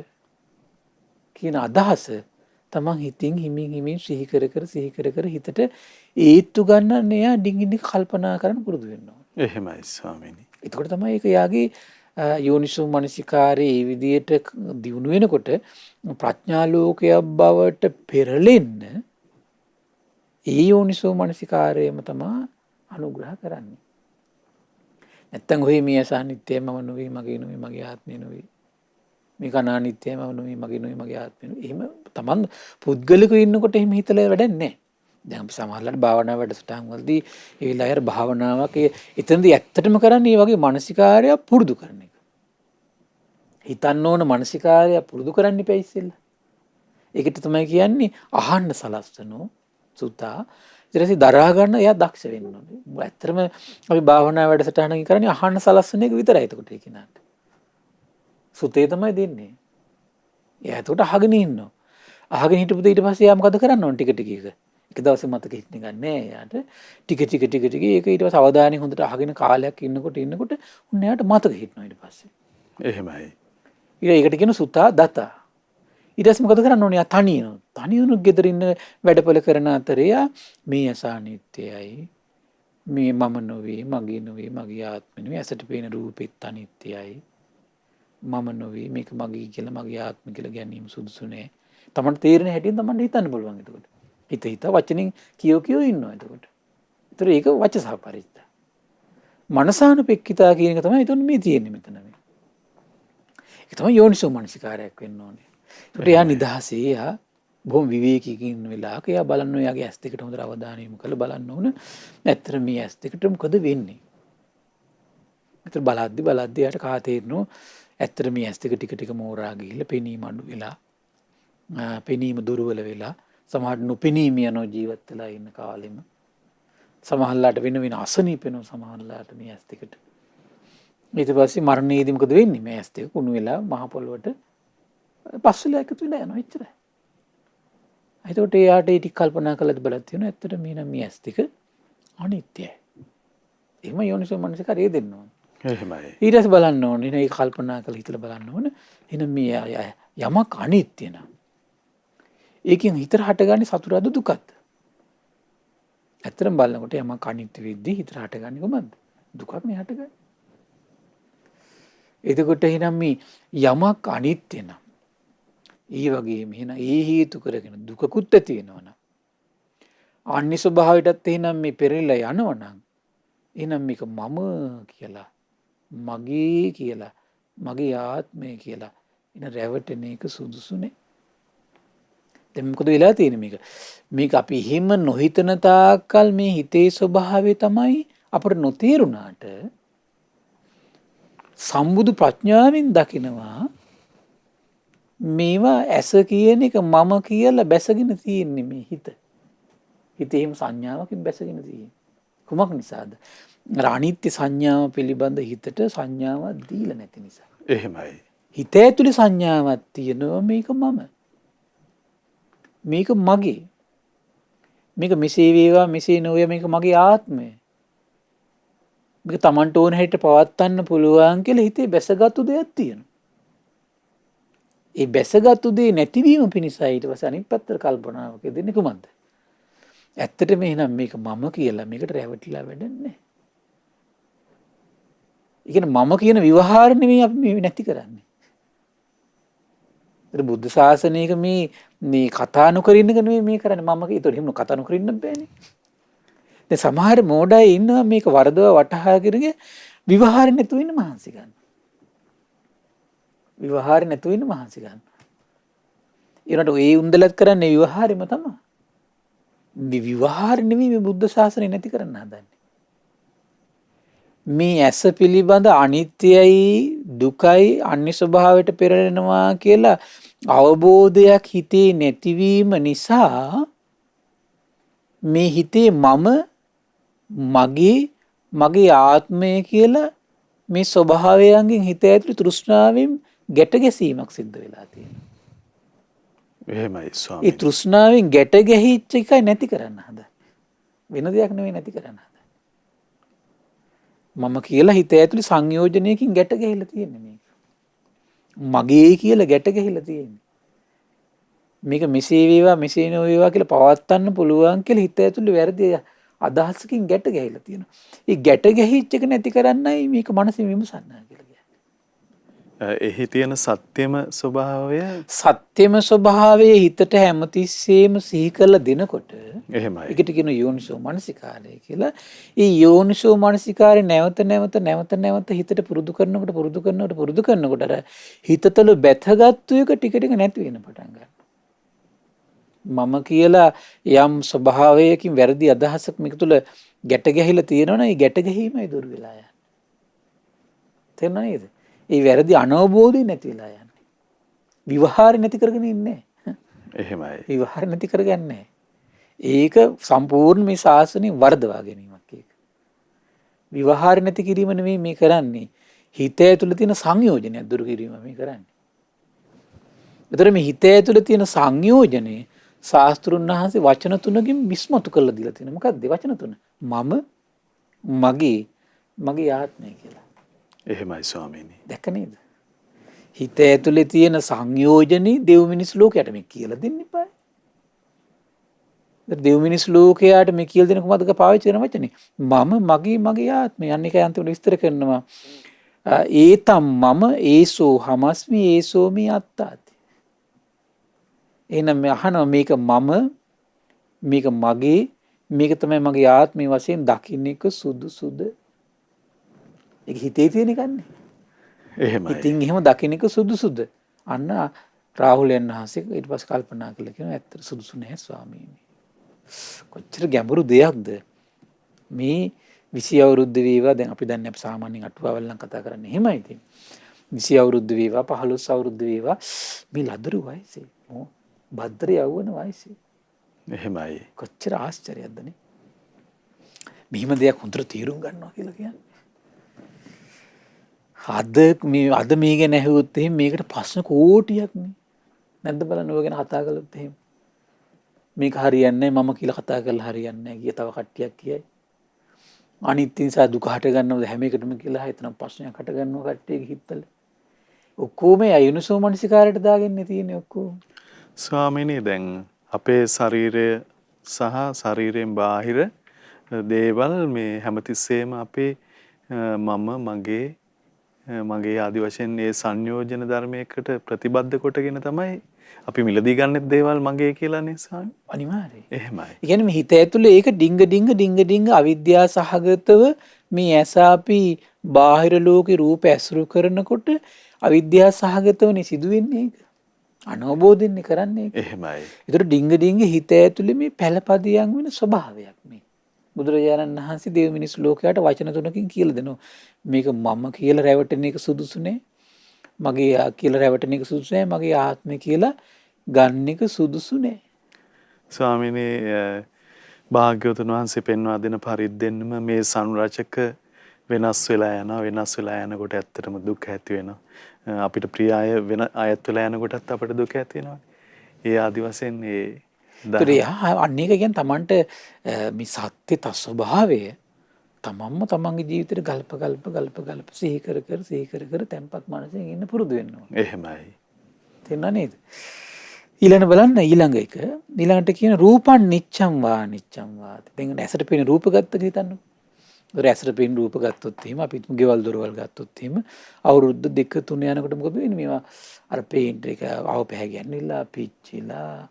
කියන අදහස තමන් හිතින් හිමින් සිහි කර හිතට ඒත්තු ගන්න එයා ඩිංගින් කල්පනා කරන්න පුරුදු වෙන්න ඕන. එහෙමයි ස්වාමීනි. එතකොට තමයි ඒක යාගේ යෝනිසෝ මනසිකාරයේ මේ විදියට දියුණු වෙනකොට ප්‍රඥා ලෝකයක් බවට පෙරලෙන්න ඒ යෝනිසෝ මනසිකාරයම තමයි අනුග්‍රහ කරන්නේ. නැත්තම් ඔහි මේ අසානිත්‍යය මම නෙවෙයි මගේ නෙවෙයි මගේ ආත්මය නෙවෙයි. මේක අනානිත්‍යයි මම නෙවෙයි මගේ නෙවෙයි මගේ ආත්මය නෙවෙයි. එහෙම තමන් පුද්ගලිකව ඉන්නකොට එහෙම හිතලා වැඩක් නැහැ. දැන් අපි සමහරවිට භාවනා වැඩසටහන් වලදී ඒ වෙලාවේ අර භාවනාවක් එතනදී ඇත්තටම කරන්නේ මේ වගේ මානසිකාර්යය පුරුදු කරන එක. හිතන්න ඕන මානසිකාර්යය පුරුදු කරන්න ඉපැයි ඉස්සෙල්ලා. ඒකට තමයි කියන්නේ අහන්න සලස්වනෝ සුතා ඊට පස්සේ දරා ගන්න එයා දක්ෂ වෙන්න ඕනේ. ඇත්තටම අපි භාවනා වැඩසටහනකින් කරන්නේ අහන්න සලස්වන එක විතරයි. එතකොට ඒ කිනාට සුතේ තමයි දෙන්නේ. එයා එතකොට අහගෙන ඉන්නවා. අහගෙන හිටපුද ඊට පස්සේ එයා මොකද කරන්න ඕන ටික එක. එක දවසේ මතක හිටින්න ගන්න එයාට ටික ඒක ඊට පස්සේ අවධානය හොඳට අහගෙන කාලයක් ඉන්නකොට උන් එයාට මතක හිටිනවා ඊට පස්සේ. එහෙමයි. ඒකට කියන සුතා දතා. ඊට පස්සේ මොකද කරන්න ඕනේ? තනියුණු ගෙදර ඉන්න වැඩපොළ කරන අතරේ මේ අසානිත්‍යයි. මේ මම නොවේ, මගේ නොවේ, මගේ ආත්මෙ නෙවෙයි. ඇසට පේන රූපෙත් අනිත්‍යයි. මම නොවේ, මේක මගේ කියලා මගේ ආත්මෙ කියලා ගැනීම සුදුසු නෑ. තමන්ට තේරෙන හැටියෙන් තමන්ට හිතන්න පුළුවන් එතකොට. හිත වචනෙන් කියෝ ඉන්නවා එතකොට. ඒතර ඒක වචසා පරිත්ත. මනසානුපෙක්කිතා කියන එක තමයි එතන මේ තියෙන්නේ මෙතන මේ. ඒක තමයි යෝනිසෝ මනසිකාරයක් වෙන්න ඕනේ. ඒකට එයා නිදහසේ එයා බොහොම විවේකීකින් ඉන්න වෙලාවක එයා බලන්න එයාගේ ඇස් දෙකට හොඳට අවධානය යොමු කරලා බලන්න ඕන. ඇත්තට මේ ඇස් දෙකට මොකද වෙන්නේ? ඒතර බලද්දි එයාට කා තේරෙනවා ඇත්තට මේ ඇස් දෙක ටික මෝරා ගිහිල්ලා පෙනීම අඩු වෙලා පෙනීම දුර්වල වෙලා සමහරට නොපෙනීම යන ජීවත් වෙලා ඉන්න කාලෙම සමහරලාට වෙන අසනීප වෙනවා සමහරලාට මේ ඇස් දෙකට. ඊට පස්සේ මරණයේදී මොකද වෙන්නේ? මේ ඇස් දෙක කුණු වෙලා මහ පොළොවට පස්සෙලා එකතු වෙලා යනවා එච්චරයි. ඒකට එයාට ටික කල්පනා කළාද බලත් තියෙනවා ඇත්තට මේ ඇස් දෙක අනිත්‍යයි. එහෙම යෝනිසෝ මනසිකාරය දෙන්න ඕන. එහෙමයි. ඊට පස්සේ බලන්න ඕනේ නේ කල්පනා කරලා හිතලා බලන්න ඕන. එහෙනම් මේ යමක් අනිත්‍ය නම් ඒකෙන් හිතට හටගන්නේ සතුටද දුකද? ඇත්තටම බලනකොට යමක් අනිත්‍ය වෙද්දී හිතට හටගන්නේ කොහොමද? දුකක් නේ හටගන්නේ. එතකොට එහෙනම් මේ යමක් අනිත්‍ය නම් ඒ වගේම එහෙනම් ඒ හේතු කරගෙන දුකකුත් ඇති වෙනවා නම් අන්‍ය ස්වභාවයටත් එහෙනම් මේ පෙරලිලා යනවනම් එහෙනම් මේක මම කියලා, මගේ කියලා, මගේ ආත්මය කියලා එන රැවටෙන එක සුදුසුනේ. දැන් මොකද වෙලා තියෙන්නේ මේක? මේක අපි එහෙම නොහිතන තාක්කල් මේ හිතේ ස්වභාවය තමයි අපට නොතේරුණාට සම්බුදු ප්‍රඥාවෙන් දකිනවා මේවා ඇස කියන එක මම කියලා බැසගෙන තියෙන්නේ මේ හිත. හිතේ එහෙම සංඥාවකින් බැසගෙන තියෙන්නේ. කුමක් නිසාද? අනිත්‍ය සංඥාව පිළිබඳ හිතට සංඥාවක් දීලා නැති නිසා. එහෙමයි. හිත ඇතුලේ සංඥාවක් තියෙනවා මේක මම. මේක මගේ. මේක මෙසේ වේවා මෙසේ නොවේ මේක මගේ ආත්මය. මේක Tamanට ඕන හැටියට පවත්වන්න පුළුවන් කියලා හිතේ බැසගත්තු දෙයක් තියෙනවා. ඒ බැසගත්තු දේ නැතිවීම පිණිසයි ඊට පස්සේ අනිත් පැත්තට කල්පනාවක දෙන්නේ කුමක්ද? ඇත්තටම එහෙනම් මේක මම කියලා මේකට රැවටිලා වැඩන්නේ නැහැ. ඒ කියන්නේ මම කියන විවහාර නෙමෙයි අපි මේ නැති කරන්නේ. ඒත් බුද්ධ ශාසනයක මේ කතා නොකර ඉන්න එක නෙමෙයි මේ කරන්නේ මම ඒතකොට එහෙම කතා නොකර ඉන්න බෑනේ. දැන් සමහර මෝඩය ඉන්නවා මේක වරදව වටහා කරගෙන විවහාර නැතුව ඉන්න මහන්සි ගන්න. විවහාර නැතුව ඉන්න මහන්සි ගන්න. ඊළඟට ඒ උන්දලත් කරන්නේ විවහාරෙම තමයි. විවහාර නෙමෙයි මේ බුද්ධ ශාසනය නැති කරන්න හදන්නේ. මේ ඇස පිළිබඳ අනිත්‍යයි දුකයි අන්‍ය ස්වභාවයට පෙරලෙනවා කියලා අවබෝධයක් හිතේ නැතිවීම නිසා මේ හිතේ මගේ ආත්මය කියලා මේ ස්වභාවයන්ගෙන් හිත ඇතුළේ තෘෂ්ණාවෙන් ගැට ගැසීමක් සිද්ධ වෙලා තියෙනවා. එහෙමයි ස්වාමී. ඒ තෘෂ්ණාවෙන් ගැට ගැහිච්ච එකයි නැති කරන්න හදන්නේ. වෙන දෙයක් නෙවෙයි නැති කරන්න හදන්නේ. මම කියලා හිත ඇතුළේ සංයෝජනයකින් ගැට ගැහිලා තියෙන්නේ මේක. මගේ කියලා ගැට ගැහිලා තියෙන්නේ. මේක මෙසේ වේවා මෙසේ නොවේවා කියලා පවත්වන්න පුළුවන් කියලා හිත ඇතුළේ වැරදි අදහසකින් ගැට ගැහිලා තියෙනවා. ඒ ගැට ගැහිච්ච එක නැති කරන්නයි මේක මනසින් විමසන්න කියලා කියන්නේ. එහි තියෙන සත්‍යම ස්වභාවයේ හිතට හැමතිස්සෙම සිහි කරලා දෙනකොට එහෙමයි. ඒකට කියන යෝනිසෝ මනසිකාරය කියලා. ඒ යෝනිසෝ මනසිකාරය නැවත හිතට පුරුදු කරනකොට අර හිතතල බැතගත්තු එක ටික ටික නැති වෙන පටන් ගන්නවා. මම කියලා යම් ස්වභාවයකින් වැරදි අදහසක් මේක තුළ ගැට ගැහිලා තියෙනවනේ ඒ ගැට ගැහිමයි දුර වෙලා යන්නේ. තේරුණා නේද? ඒ වැරදි අනවබෝධය නැති වෙලා යන්නේ. විවහාරය නැති කරගෙන ඉන්නේ. එහෙමයි. විවහාරය නැති කරගන්නේ. ඒක සම්පූර්ණ මේ ශාසනය වර්ධවා ගැනීමක් ඒක. විවහාරය නැති කිරීම නෙමෙයි මේ කරන්නේ. හිත ඇතුළේ තියෙන සංයෝජනය දුරු කිරීම මේ කරන්නේ. ඒතර මේ හිත ඇතුළේ තියෙන සංයෝජනේ ශාස්ත්‍රුන් වහන්සේ වචන තුනකින් විස්මතු කරලා දීලා තියෙනවා. මොකක්ද වචන තුන? මම, මගේ ආත්මය කියලා. එහෙමයි ස්වාමීනි. දැක්ක නේද? හිත ඇතුලේ තියෙන සංයෝජනේ දෙව් මිනිස් ලෝකයට මේ කියලා දෙන්න එපා. දෙව් මිනිස් ලෝකයට මේ කියලා දෙන කොහොමද පාවිච්චි කරන වචනේ? මම, මගේ ආත්මය. අන්න එකයි අන්තිමට විස්තර කරනවා. ඒතම් මම ඒසෝ හමස්මි ඒසෝ මේ අත්තාති. එහෙනම් මේ අහනවා මේක මම, මේක මගේ, මේක තමයි මගේ ආත්මය වශයෙන් දකින්න එක සුදුසුද? ඒක හිතේ තියෙන එකන්නේ. එහෙමයි. ඉතින් එහෙම දකින්න එක සුදුසුද? අන්න රාහුලයන් වහන්සේ ඊට පස්සේ කල්පනා කළා කියනවා ඇත්තට සුදුසු නැහැ ස්වාමීනි. කොච්චර ගැඹුරු දෙයක්ද මේ 20 අවුරුද්ද වේවා. දැන් අපි දන්නේ අපි සාමාන්‍යයෙන් අටුවාවල් නම් කතා කරන්නේ එහෙමයි ඉතින්. 20 අවුරුද්ද වේවා 15 අවුරුද්ද වේවා මේ ලදරු වයසේ භද්‍ර යවුවන වයසේ. එහෙමයි. කොච්චර ආශ්චර්යයක්ද නේ. මෙහිම දෙයක් හොඳට තීරුම් ගන්නවා කියලා කියන්නේ. අද මේ ගැන ඇහුවොත් එහෙම මේකට ප්‍රශ්න කෝටියක් නේ. නැද්ද බලන්න ඔය ගැන කතා කළොත් එහෙම. මේක හරියන්නේ නැහැ මම කියලා කතා කරලා හරියන්නේ නැහැ කිය තව කට්ටියක් කියයි. අනිත් නිසා දුක හට ගන්නවද හැම එකටම කියලා හිතන ප්‍රශ්නයක් හට ගන්නවා කට්ටියගේ හිතවල. ඔක්කොම අයුනසෝ මනසිකාරයට දාගෙන තියෙන්නේ ඔක්කොම. ස්වාමීනි දැන් අපේ ශරීරය සහ ශරීරයෙන් බාහිර දේවල් මේ හැමතිස්සෙම අපේ මම මගේ ආදි වශයෙන් ඒ සංයෝජන ධර්මයකට ප්‍රතිබද්ධ කොටගෙන තමයි අපි මිලදී ගන්නෙත් දේවල් මගේ කියලානේ ස්වාමී. අනිවාර්යයෙන්. එහෙමයි. ඒ කියන්නේ මේ හිත ඇතුලේ ඒක ඩිංග අවිද්‍යාව සහගතව මේ ඇස අපි බාහිර ලෝකේ රූප ඇසුරු කරනකොට අවිද්‍යාව සහගතවනේ සිදුවෙන්නේ ඒක. අනවබෝධෙන්නේ කරන්නේ ඒක. එහෙමයි. ඒතර ඩිංග හිත ඇතුලේ මේ පළපදියම් වෙන ස්වභාවයක් මේ. බුදුරජාණන් වහන්සේ දේව මිනිස් ලෝකයට වචන තුනකින් කියලා දෙනවා. මේක මම කියලා රැවටෙන එක සුදුසු නෑ. මගේ කියලා රැවටෙන එක සුදුසු නෑ. මගේ ආත්මය කියලා ගන්න එක සුදුසු නෑ. ස්වාමිනේ භාග්‍යවතුන් වහන්සේ පෙන්වා දෙන පරිද්දෙන්ම මේ සංරචක වෙනස් වෙලා යනකොට ඇත්තටම දුක් ඇති වෙනවා. අපිට ප්‍රිය අය වෙන අයත් වෙලා යනකොටත් අපිට දුක ඇති වෙනවා. ඒ ආදි වශයෙන් අන්න ඒක කියන්නේ Tamanට මේ සත්‍ය තස්වභාවය තමන්ම තමන්ගේ ජීවිතේට ගල්ප සිහි කර තැම්පත් මනසෙන් ඉන්න පුරුදු වෙන්න ඕනේ. එහෙමයි. තේරුණා නේද? ඊළඟ බලන්න ඊළඟට කියන රූපං නිච්ඡං වාති. දැන් ඇසට පේන රූප ගත්තක හිතන්නකෝ. ඒතර ඇසට පේන රූප ගත්තොත් එහෙම අපි ගෙවල් දොරවල් ගත්තොත් එහෙම අවුරුදු 2 3 යනකොට මොකද වෙන්නේ? මේවා අර පේන්ට් එක අවපැහැ ගැන්විලා පිච්චිලා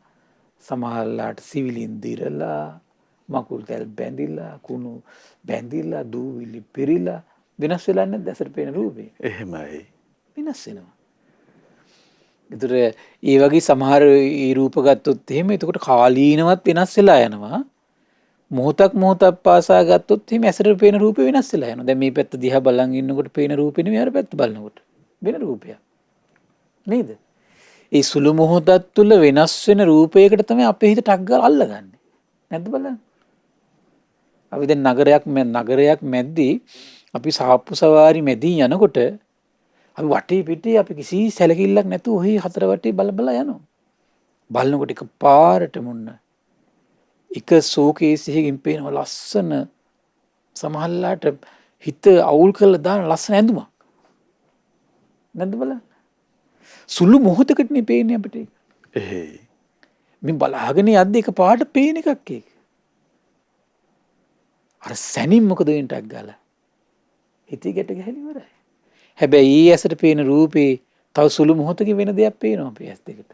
සමහරලාට සිවිලින් දිරලා මකුල් තැල් බැඳිලා කුණු බැඳිලා දූවිලි පෙරිලා වෙනස් වෙලා නැද්ද ඇසට පේන රූපේ? එහෙමයි. වෙනස් වෙනවා. ඒතර ඒ වගේ සමහර ඒ රූප ගත්තොත් එහෙම එතකොට කාලීනවත් වෙනස් වෙලා යනවා. මොහොතක් පාසා ගත්තොත් එහෙම ඇසට පේන රූපේ වෙනස් වෙලා යනවා. දැන් මේ පැත්ත දිහා බලන් ඉන්නකොට පේන රූපේ නෙමෙයි අර පැත්ත බලනකොට වෙන රූපයක්. නේද? ඒ සුළු මොහොතක් තුල වෙනස් වෙන රූපයකට තමයි අපේ හිත ටක් ගාලා අල්ලගන්නේ. නැද්ද බලන්න? අපි දැන් නගරයක් මැද්දේ අපි සාප්පු සවාරි මැදින් යනකොට අපි වටේ පිටේ අපි කිසි සැලකිල්ලක් නැතුව ඔහි හතර වටේ බල යනවා. බලනකොට එක පාරට මුන්න එක ෂෝකේස් එකකින් පේන ලස්සන සමහරලාට හිත අවුල් කරලා දාන ලස්සන ඇඳුමක්. නැද්ද බලන්න? සුළු මොහොතකටනේ පේන්නේ අපිට ඒක. එහෙයි. මේ බලාගෙන යද්දි එක පාට පේන එකක් ඒක. අර සැනින් මොකද වෙන්නේ ටක් ගාලා? හිතේ ගැට ගැහිලි ඉවරයි. හැබැයි ඊ ඇසට පේන රූපේ තව සුළු මොහොතකින් වෙන දෙයක් පේනවා අපේ ඇස් දෙකට.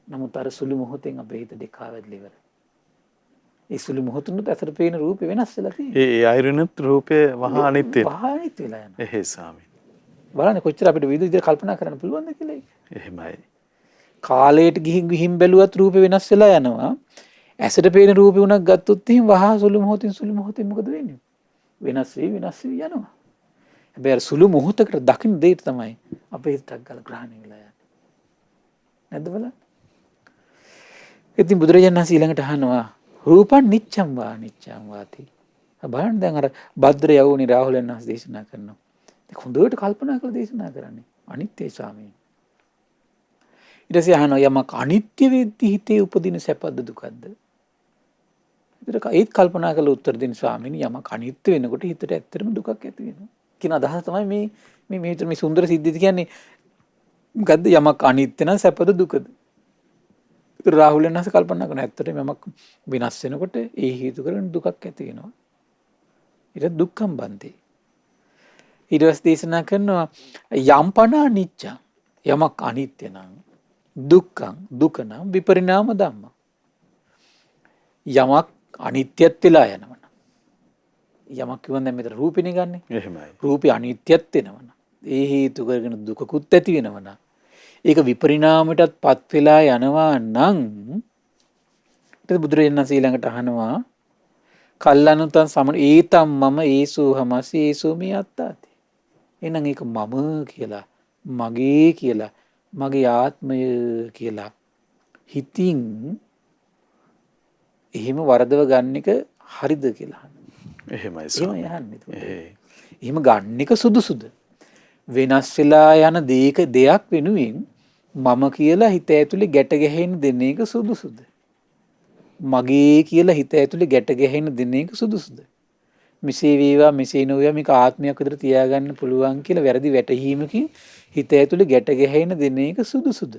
නමුත් අර සුළු මොහොතෙන් අපේ හිත දෙකා වැදලා ඉවරයි. ඒ සුළු මොහොතුනුත් ඇසට පේන රූපේ වෙනස් වෙලා තියෙනවා. ඒ අයරිනුත් රූපේ වහා අනිත් වහා අනිත් වෙලා යනවා. එහෙයි ස්වාමී. බලන්න කොච්චර අපිට විවිධ විදිහට කල්පනා කරන්න පුළුවන්ද කියලා ඒක. එහෙමයි. කාලයට ගිහින් බැලුවත් රූපේ වෙනස් වෙලා යනවා. ඇසට පේන රූපේ උනක් ගත්තොත් එහෙනම් වහා සුළු මොහොතින් මොකද වෙන්නේ? වෙනස් වී යනවා. හැබැයි සුළු මොහොතකට දකින්න දෙයට තමයි අපේ හිතක් ගාලා ග්‍රහණය වෙලා යන්නේ. නැද්ද බලන්න? ඉතින් බුදුරජාණන් වහන්සේ ඊළඟට අහනවා රූපං නිච්ඡං වාති. බලන්න දැන් අර භද්‍ර යවුනි රාහුලයන් වහන්සේ දේශනා කරනවා. ඒක හොඳට කල්පනා කරලා දේශනා කරන්නේ. අනිත්‍යයි ස්වාමීන්. ඊට පස්සේ අහනවා යමක් අනිත්‍ය වෙද්දී හිතේ උපදින සැපද දුකද? ඒත් කල්පනා කරලා උත්තර දෙන්න ස්වාමීනි යමක් අනිත්‍ය වෙනකොට හිතට ඇත්තටම දුකක් ඇති වෙනවා. කියන අදහස තමයි මේ සුන්දර සිද්ධිය කියන්නේ. මොකද්ද යමක් අනිත්‍ය නම් සැපද දුකද? ඒක රාහුලයන් වහන්සේ කල්පනා කරන ඇත්තටම යමක් විනාශ වෙනකොට ඒ හේතු කරගෙන දුකක් ඇති වෙනවා. ඊට දුක්ඛම් බන්තේ. ඊට පස්සේ දේශනා කරනවා යම්පනා නිච්චං යමක් අනිත්‍ය නම් දුක්ඛං දුක නම් විපරිණාම ධම්ම. යමක් අනිත්‍යත් වෙලා යනවනම් යමක් කියවන දැන් මෙතන රූපෙනේ ගන්නෙ. එහෙමයි. රූපේ අනිත්‍යත් වෙනවනම් ඒ හේතු කරගෙන දුකකුත් ඇති වෙනවනම් ඒක විපරිණාමයටත් පත් වෙලා යනවා නම් ඊට බුදුරජාණන් වහන්සේ ළඟට අහනවා කල්ලානුතං සමන ඒතම් මම ඒසෝ හමසි ඒසෝ මේ අත්තාති. එහෙනම් ඒක මම කියලා මගේ කියලා මගේ ආත්මය කියලා හිතින් එහෙම වරදව ගන්න එක හරිද කියලා අහනවා. එහෙමයි ස්වාමී. එහෙම ගන්න එක සුදුසුද? වෙනස් වෙලා යන දෙයක් වෙනුවෙන් මම කියලා හිත ඇතුලේ ගැට ගැහෙන්න දෙන එක සුදුසුද? මගේ කියලා හිත ඇතුලේ ගැට ගැහෙන්න දෙන එක සුදුසුද? මෙසේ වේවා මෙසේ නොවේවා මේක ආත්මයක් විතර තියාගන්න පුළුවන් කියලා වැරදි වැටහීමකින් හිත ඇතුලේ ගැට ගැහෙන්න දෙන එක සුදුසුද?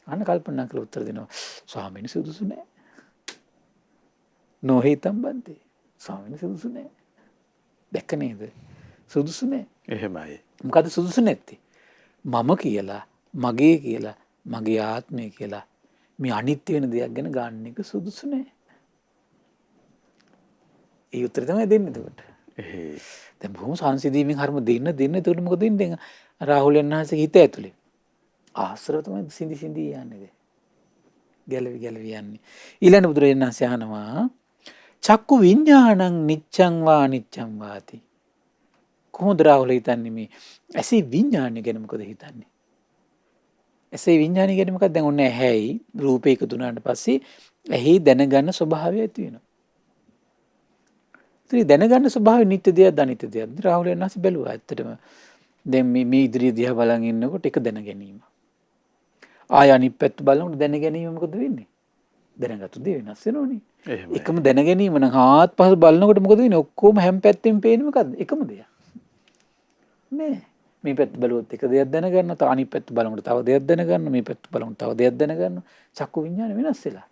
අන්න කල්පනා කරලා උත්තර දෙනවා. ස්වාමීනි සුදුසු නෑ. නොහිතම් බන්තේ. ස්වාමීනි සුදුසු නෑ. දැක්ක නේද? සුදුසු නෑ. එහෙමයි. මොකද සුදුසු නැත්තේ? මම කියලා, මගේ කියලා, මගේ ආත්මය කියලා මේ අනිත්‍ය වෙන දෙයක් ගැන ගන්න එක සුදුසු නෑ. ඒ උත්තරේ තමයි දෙන්නේ එතකොට. දැන් බොහොම සංසිඳීමෙන් හරිම දෙන්න එතකොට මොකද වෙන්නේ? රාහුලයන් වහන්සේගේ හිත ඇතුලේ ආශ්‍රව තමයි සිඳි සිඳි යන්නේ. ගැලවි යන්නේ. ඊළඟ බුදුරජාණන් වහන්සේ අහනවා චක්කු විඤ්ඤාණං නිච්ඡං වා අනිච්ඡං වාති. කොහොමද රාහුල හිතන්නේ මේ ඇසේ විඤ්ඤාණය ගැන මොකද හිතන්නේ? ඇසේ විඤ්ඤාණය ගැන මොකක්ද? දැන් ඔන්න ඇහැයි රූපේ එකතු වුණාට පස්සේ ඇහි දැනගන්න ස්වභාවය ඇති වෙනවා. ඉතින් දැනගන්න ස්වභාවය නිත්‍ය දෙයක්ද අනිත්‍ය දෙයක්ද? රාහුලයන් වහන්සේ බැලුවා. ඇත්තටම දැන් මේ ඉදිරිය දිහා බලන් ඉන්නකොට එක දැන ගැනීම. ආය අනිත් පැත්ත බලනකොට දැන ගැනීම මොකද වෙන්නේ? දැනගත්තු දේ වෙනස් වෙනෝනේ. එකම දැන ගැනීම නම් ආත්පස බලනකොට මොකද වෙන්නේ? ඔක්කොම හැම පැත්තෙම පේන්නේ මොකද්ද? එකම දෙයක්. නෑ. මේ පැත්ත බලුවොත් එක දෙයක් දැනගන්න, තව අනිත් පැත්ත බලනකොට තව දෙයක් දැනගන්න, මේ පැත්ත බලනකොට තව දෙයක් දැනගන්න. චක්කු විඤ්ඤාණය වෙනස් වෙලා.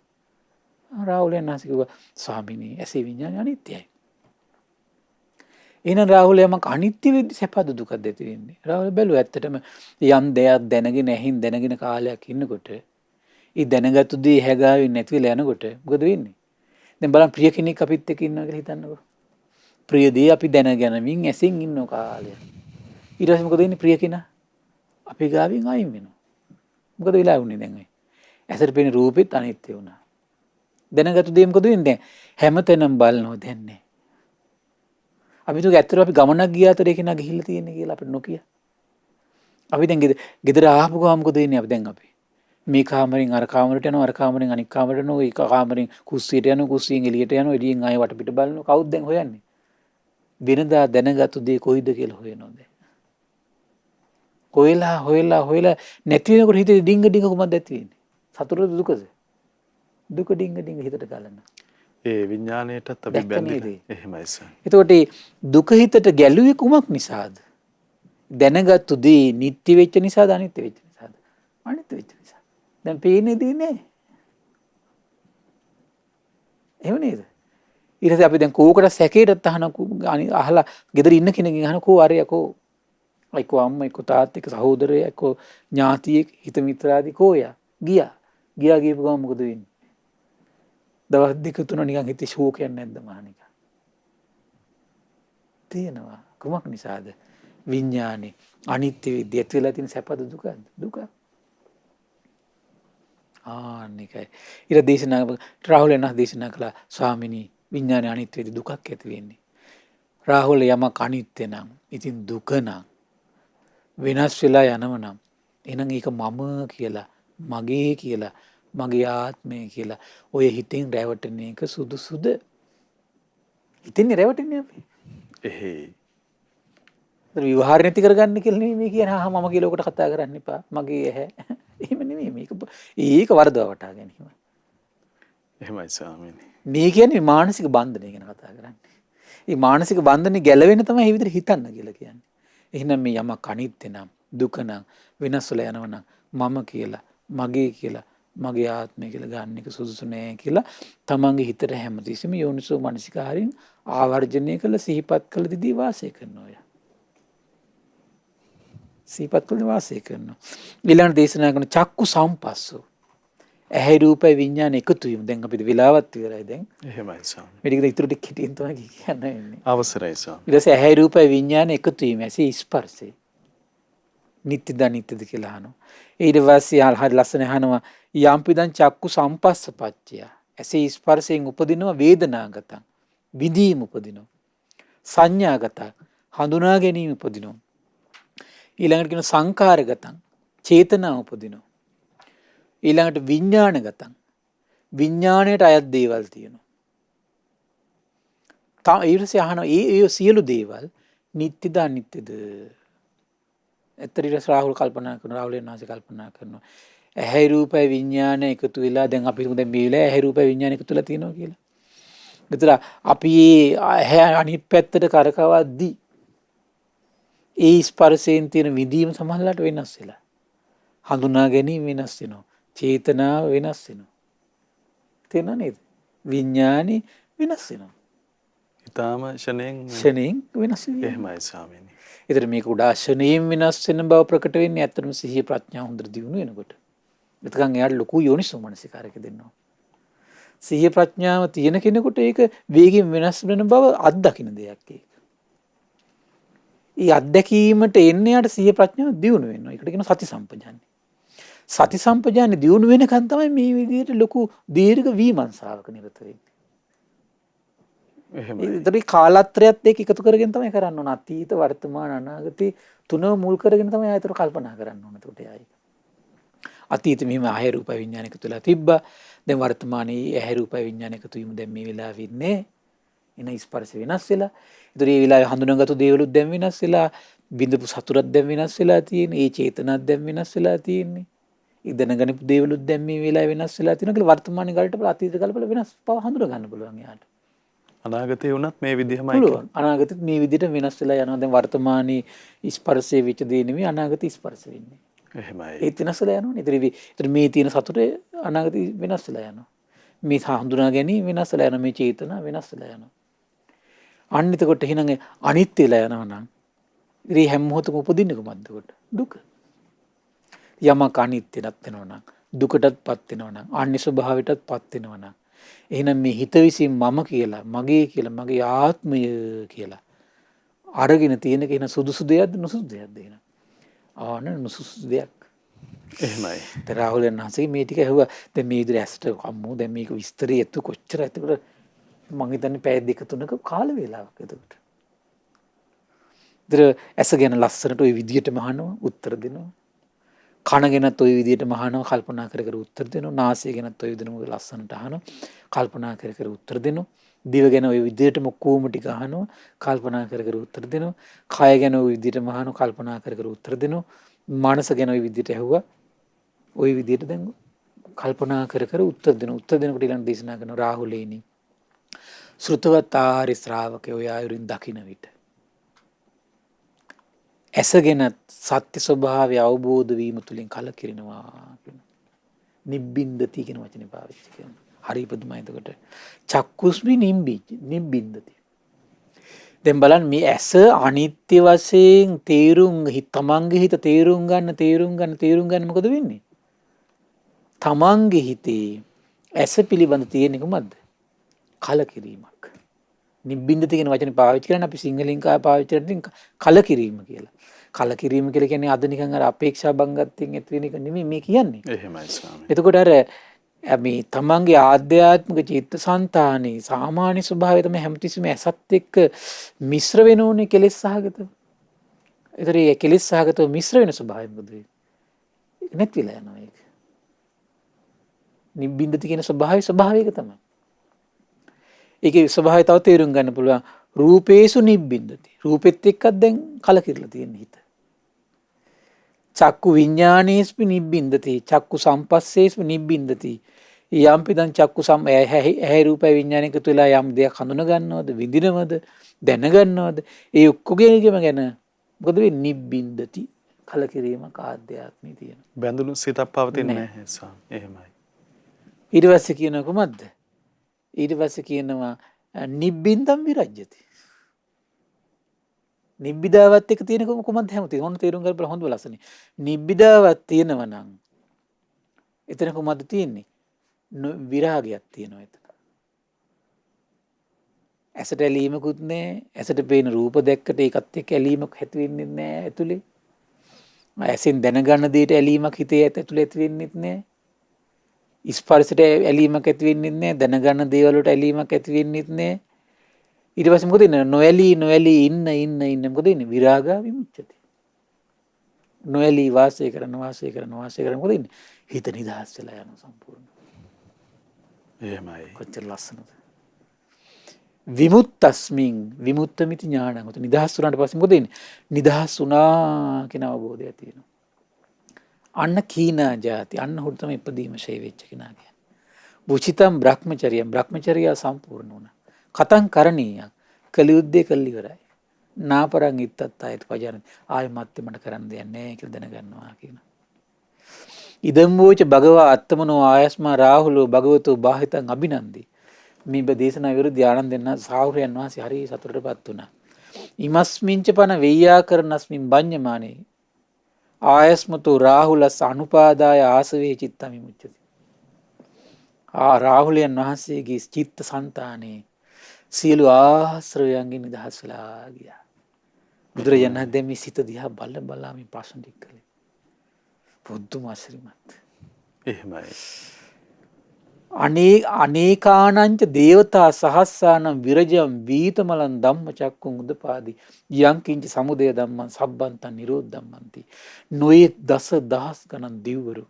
රාහුලයන් වහන්සේ කිව්වා ස්වාමීනි ඇසේ විඤ්ඤාණය අනිත්‍යයි. එහෙනම් රාහුල යමක් අනිත්‍ය වෙද්දි සැපද දුකද ඇති වෙන්නේ? රාහුල බැලුවා ඇත්තටම යම් දෙයක් දැනගෙන ඇහින් දැනගෙන කාලයක් ඉන්නකොට ඒ දැනගත්තු දේ හැගාවෙන්නේ නැති වෙලා යනකොට මොකද වෙන්නේ? දැන් බලන්න ප්‍රිය කෙනෙක් අපිත් එක්ක ඉන්නවා කියලා හිතන්නකෝ. ප්‍රිය දේ අපි දැනගෙනමින් ඇසින් ඉන්න කාලය. ඊට පස්සේ මොකද වෙන්නේ? ප්‍රිය කෙනා අපි ගාවින් අයින් වෙනවා. මොකද වෙලා වුනේ දැන් ඔය? ඇසට පෙනෙන රූපෙත් අනිත්‍ය වුණා. දැනගත්තු දේ මොකද වෙන්නේ? හැමතැනම බලනවා දැන් නෑ. අපි තුක ඇත්තට අපි ගමනක් ගියාතර ඒක නා ගිහිල්ලා තියෙන්නේ කියලා අපිට නොකිය. අපි දැන් ගෙදර ආපු ගමන් මොකද වෙන්නේ? අපි දැන් මේ කාමරෙන් අර කාමරයට යනවා, අර කාමරෙන් අනිත් කාමරයට යනවා, ඒ කාමරෙන් කුස්සියට යනවා, කුස්සියෙන් එළියට යනවා, එළියෙන් ආයෙ වටපිට බලනවා. කවුද දැන් හොයන්නේ? වෙනදා දැනගත්තු දේ කොයිද කියලා හොයනවා දැන්. හොයලා නැති වෙනකොට හිතේ ඩිංග කුමක්ද ඇති වෙන්නේ? සතුටද දුකද? දුක ඩිංග හිතට ගලනවා. ඒ විඥාණයටත් අපි බැඳිලා එහෙමයි සර්. එතකොට දුක හිතට ගැලුවේ කුමක් නිසාද? දැනගත්තු දේ නිත්‍ය වෙච්ච නිසාද අනිත්‍ය වෙච්ච නිසාද? අනිත්‍ය වෙච්ච නිසා. දැන් පේන්නේ දේ නෑ. එහෙම නේද? ඊට පස්සේ අපි දැන් කෝකට සැකේට අහලා ගෙදර ඉන්න කෙනකින් අහන කෝ අරයා කෝ අයිකෝ අම්මා එක්කෝ තාත්තා එක්කෝ සහෝදරයා එක්කෝ ඥාතියෙක් හිත මිත්‍රාදී කෝයා ගියා ගියපු ගමන් මොකද වෙන්නේ? දවස් දෙක තුන නිකන් හිතේ ශෝකයක් නැද්ද මහනික? තියෙනවා. කුමක් නිසාද? විඥානේ අනිත්‍ය විද්‍ය ඇති වෙලා තියෙන සැපද දුකද? දුක. නිකයි. ඊට දේශනා රාහුල යන දේශනා කළා ස්වාමිනී විඥානේ අනිත්‍ය විද්‍ය දුකක් ඇති වෙන්නේ. රාහුල යමක් අනිත්‍ය නම් ඉතින් දුක නම් වෙනස් වෙලා යනව නම් එහෙනම් ඒක මම කියලා මගේ කියලා මගේ ආත්මය කියලා ඔය හිතෙන් රැවටෙන එක සුදුසුද? හිතෙන්නේ රැවටෙන්නේ අපි. එහෙයි. විවහාර නැති කරගන්න කියලා නෙමෙයි මේ කියන මම කියලා ඔකට කතා කරන්න එපා. මගේ ඇහැ. එහෙම නෙමෙයි මේක. ඒක වරදව වටා ගැනීම. එහෙමයි ස්වාමීනි. මේ කියන්නේ මානසික බන්ධනය ගැන කතා කරන්නේ. මේ මානසික බන්ධනේ ගැලවෙන්න තමයි මේ විදිහට හිතන්න කියලා කියන්නේ. එහෙනම් මේ යමක් අනිත්‍ය නම් දුක නම් වෙනස් වෙලා යනවා නම් මම කියලා මගේ කියලා මගේ ආත්මය කියලා ගන්න එක සුදුසු නෑ කියලා තමන්ගේ හිතට හැමතිස්සෙම යෝනිසෝ මනසිකාරයෙන් ආවර්ජනය කළ සිහිපත් කළ දිදී වාසය කරනවා. සිහිපත් කළ වාසය කරනවා. ඊළඟ දේශනා කරන චක්කු සම්පස්සෝ. ඇහැ රූපයි විඥාන එකතු වීම. දැන් අපිට වෙලාවත් ඉවරයි දැන්. එහෙමයි ස්වාමී. මේක ඉතුරු ටික හිටින් තමයි කියන්නේ. අවසරයි ස්වාමී. ඊට පස්සේ ඇහැ රූපයි විඥාන එකතු වීම. ඇසී ස්පර්ශේ. නිත්‍යද අනිත්‍යද කියලා අහනවා. ඊට පස්සේ හරි ලස්සන අහනවා යම්පිදං චක්කු සම්පස්සපච්චය. ඇසේ ස්පර්ශයෙන් උපදිනවා වේදනාගතං. විඳීම උපදිනවා. සංඥාගතං. හඳුනා ගැනීම උපදිනවා. ඊළඟට කියන සංකාරගතං. චේතනා උපදිනවා. ඊළඟට විඥානගතං. විඥාණයට අයත් දේවල් තියෙනවා. ඊට පස්සේ අහනවා ඒ සියලු දේවල් නිත්‍යද අනිත්‍යද? ඇත්තට රාහුල කල්පනා කරනවා රාහුලයන් වහන්සේ කල්පනා කරනවා ඇහැ රූපයි විඥාන එකතු වෙලා දැන් අපි හිතමු දැන් මේ වෙලාවේ ඇහැ රූපයි විඥාන එකතු වෙලා තියෙනවා කියලා. ඒතර අපි ඇහැ අනිත් පැත්තට කරකවද්දී ඒ ස්පර්ශයෙන් තියෙන විඳීම සමහරලාට වෙනස් වෙලා. හඳුනා ගැනීම වෙනස් වෙනවා. චේතනාව වෙනස් වෙනවා. තේරෙනව නේද? විඥානෙ වෙනස් වෙනවා. ඊටාම ෂණයෙන් වෙනස් වෙනවා. එහෙමයි ස්වාමීනි. ඒතර මේක උදාශනයෙන් වෙනස් වෙන බව ප්‍රකට වෙන්නේ ඇත්තටම සිහිය ප්‍රඥා හොඳට දියුණු වෙනකොට. එතකන් එයාට ලොකු යෝනිසෝ මනසිකාරයක දෙන්නවා. සිහිය ප්‍රඥාව තියෙන කෙනෙකුට ඒක වේගයෙන් වෙනස් වෙන බව අත්දකින්න දෙයක් ඒක. ඒ අත්දැකීමට එන්නේ යාට සිහිය ප්‍රඥාව දියුණු වෙනවා. ඒකට කියනවා සති සම්පජාන්‍ය. සති සම්පජාන්‍ය දියුණු වෙනකන් තමයි මේ විදිහට ලොකු දීර්ඝ විමර්ශාවක නිරත වෙන්නේ. එහෙමයි. ඒතරේ කාලත්‍රයත් එක්ක එකතු කරගෙන තමයි කරන්න ඕන. අතීත වර්තමාන අනාගතේ තුනම මුල් කරගෙන තමයි ආයතන කල්පනා කරන්න ඕන. එතකොට ආයි අතීත මෙහිම ආය රූප විඥාන එකතු වෙලා තිබ්බා. දැන් වර්තමානයේ ඇහැ රූප විඥාන එකතු වීම දැන් මේ වෙලාවෙ ඉන්නේ. එන ස්පර්ශ වෙනස් වෙලා. ඒතර මේ වෙලාවේ හඳුනාගත්තු දේවලුත් දැන් වෙනස් වෙලා. බිඳපු සතුරක් දැන් වෙනස් වෙලා තියෙන්නේ. ඒ චේතනත් දැන් වෙනස් වෙලා තියෙන්නේ. ඒ දැනගනිපු දේවලුත් දැන් මේ වෙලාවේ වෙනස් වෙලා තියෙනවා කියලා වර්තමානයේ ගලට අතීත ගලපල වෙනස් බව හඳුනා ගන්න පුළුවන් යාට. අනාගතේ වුණත් මේ විදිහමයි පුළුවන්. අනාගතෙත් මේ විදිහට වෙනස් වෙලා යනවා. දැන් වර්තමානයේ ස්පර්ශයේ වෙච්ච දේ නෙමෙයි අනාගත ස්පර්ශ වෙන්නේ. එහෙමයි. ඒත් වෙනස් වෙලා යනවනේ. ඒතර මේ තියෙන සතුට අනාගත වෙනස් වෙලා යනවා. මේ හඳුනා ගැනීම වෙනස් වෙලා යනවා. මේ චේතන වෙනස් වෙලා යනවා. අන්න එතකොට එහෙනම් අනිත්‍ය වෙලා යනවා නම් ඉතින් හැම මොහොතකම උපදින්නේ කොහොමද කොට? දුක. යමක අනිත්‍යයක් වෙනවා නම් දුකටත්පත් වෙනවා නම් අන්‍ය ස්වභාවයටත්පත් වෙනවා නම් එහෙනම් මේ හිත විසින් මම කියලා මගේ කියලා මගේ ආත්මය කියලා අරගෙන තියෙන කෙන සුදුසු දෙයක්ද නුසුසු දෙයක්ද එහෙනම් ආන නුසුසු දෙයක්. එහෙමයි. රාහුලයන් වහන්සේ මේ ටික ඇහුවා. දැන් මේ විදිහට ඇස්ට අම්මෝ දැන් මේක විස්තරය එතු කොච්චර ඇතකට මං හිතන්නේ පැය දෙක තුනක කාල වේලාවක් එතකොට. ඉතින් ඇස ගැන ලස්සනට ওই විදිහටම අහනවා උත්තර දෙනවා. කන ගැනත් ওই විදිහටම අහනවා කල්පනා කර කර උත්තර දෙනවා. නාසය ගැනත් ওই විදිහටම ලස්සනට අහනවා කල්පනා කර කර උත්තර දෙනවා. දිව ගැන ওই විදිහටම කොහොම ටික අහනවා කල්පනා කර කර උත්තර දෙනවා. කය ගැන ওই විදිහටම අහනවා කල්පනා කර කර උත්තර දෙනවා. මනස ගැන ওই විදිහට ඇහුවා. ওই විදිහට දැන් කල්පනා කර කර උත්තර දෙනවා. උත්තර දෙනකොට ඊළඟ දේශනා කරන රාහුලේනි ශ්‍රුතවත් ආර්ය ශ්‍රාවකයෝ ඔය ආයුරින් දකින්න විට ඇසගෙන සත්‍ය ස්වභාවය අවබෝධ වීම තුලින් කලකිරෙනවා කියන නිබ්බින්දති කියන වචනේ පාවිච්චි කරනවා. හරි පුදුමයි එතකොට. චක්කුස්මි නිබ්බින්දති. දැන් බලන්න මේ ඇස අනිත්‍ය වශයෙන් තමන්ගේ හිත තේරුම් ගන්න මොකද වෙන්නේ? තමන්ගේ හිතේ ඇස පිළිබඳ තියෙන කොහොමද? කලකිරීමක්. නිබ්බින්දති කියන වචනේ පාවිච්චි කරන්නේ අපි සිංහලෙන් පාවිච්චි කරන්නේ කලකිරීම කියලා. කලකිරීම කියලා කියන්නේ අද නිකන් අර අපේක්ෂා බංගත්වයෙන් ඇති වෙන එක නෙමෙයි මේ කියන්නේ. එහෙමයි ස්වාමී. එතකොට අර මේ තමන්ගේ ආධ්‍යාත්මික චිත්තසංතානේ සාමාන්‍ය ස්වභාවය තමයි හැමතිස්සෙම ඇසත් එක්ක මිශ්‍ර වෙන ඕනේ කෙලෙස් සහගතව. ඒතර ඒ කෙලෙස් සහගතව මිශ්‍ර වෙන ස්වභාවය මොකද වෙන්නේ? ඒක නැති වෙලා යනවා ඒක. නිබ්බින්දති කියන ස්වභාවයක තමයි. ඒකේ ස්වභාවය තව තේරුම් ගන්න පුළුවන්. රූපේසු නිබ්බින්දති. රූපෙත් එක්කත් දැන් කලකිරලා තියෙන හිත. චක්කු විඥානේස්මි නිබ්බින්දති. චක්කු සම්පස්සේස්මි නිබ්බින්දති. යම්පිදං චක්කු ඇහැ රූප විඥාන එකතු වෙලා යම් දෙයක් හඳුන ගන්නවද, විඳිනවද, දැනගන්නවද? ඒ ඔක්කොගෙම ගැන මොකද වෙන්නේ? නිබ්බින්දති. කලකිරීමක් ආධ්‍යාත්මී තියෙන. බැඳුණු සිතක් පවතින්නේ නැහැ ස්වාමී. එහෙමයි. ඊට පස්සේ කියනවා කොහොමද? ඊට පස්සේ කියනවා නිබ්බින්දම් විරජ්‍යති. නිබ්බිදාවත් එක තියෙන කොහොමද හැමතිස්සෙම ඕන තේරුම් ගන්න බල හොඳ ලස්සනේ. නිබ්බිදාවත් තියෙනවා නම් එතන කොහොමද තියෙන්නේ? විරාගයක් තියෙනවා එතන. ඇසට ඇලීමකුත් නැහැ. ඇසට පේන රූප දැක්කට ඒකත් එක්ක ඇලීමක් ඇති වෙන්නේ නැහැ ඇතුලේ. ඇසෙන් දැනගන්න දෙයට ඇලීමක් හිතේ ඇතුලේ ඇති වෙන්නේ නැහැ. ස්පර්ශයට ඇලීමක් ඇති වෙන්නේ නැහැ. දැනගන්න දේවල් වලට ඇලීමක් ඇති වෙන්නේ නැහැ. ඊට පස්සේ මොකද වෙන්නේ? නොඇලී ඉන්න මොකද වෙන්නේ? විරාගා විමුච්ඡති. නොඇලී වාසය කරන මොකද වෙන්නේ? හිත නිදහස් වෙලා යනවා සම්පූර්ණ. එහෙමයි. කොච්චර ලස්සනද? විමුක්තස්මින් විමුක්තമിതി ඥානං. උත නිදහස් වුණාට පස්සේ මොකද වෙන්නේ? නිදහස් වුණා කියන අවබෝධය තියෙනවා. අන්න කීනා ජාති අන්න හුරු තමයි ඉපදීම ෂේ වෙච්ච කෙනා කියන්නේ. බුචිතම් බ්‍රහ්මචර්යය සම්පූර්ණ වුණා. කතං කරණීය කලියුද්දේ කල් ඉවරයි. නාපරං ඉත්තත් ආයත පජාන ආයමත් මට කරන්න දෙයක් නැහැ කියලා දැනගන්නවා කියන. ඉදම් වූච භගවා අත්තමනෝ ආයස්මා රාහුලෝ භගවතෝ බාහිතං අභිනන්දි. මේ දේශනා විරුද්ධ ආනන්දයන් සාහෘයන් වහන්සේ හරි සතුටටපත් වුණා. ඉමස්මින්ච පන වෙය්‍යා කරනස්මින් බඤ්ඤමානේ ආයස්මතු රාහුලස් අනුපාදාය ආසවේ චිත්තම් විමුච්ඡති. රාහුලයන් වහන්සේගේ චිත්ත සංතානයේ සියලු ආශ්‍රවයන්ගෙන් නිදහස් වෙලා ගියා. බුදුරජාණන් වහන්සේ මේ සිත දිහා බලා මේ ප්‍රශ්න ටික කළේ. පුදුම ආශ්‍රිතමත්. එහෙමයි. අනේකානංච දේවතා සහස්සානම් විරජම් වීතමලන් ධම්මචක්කුං උදපාදි යංකින්ච සමුදය ධම්මං සබ්බන්තං නිරෝධ ධම්මන්ති. නොයෙක් දසදහස් ගණන් දිව්වරු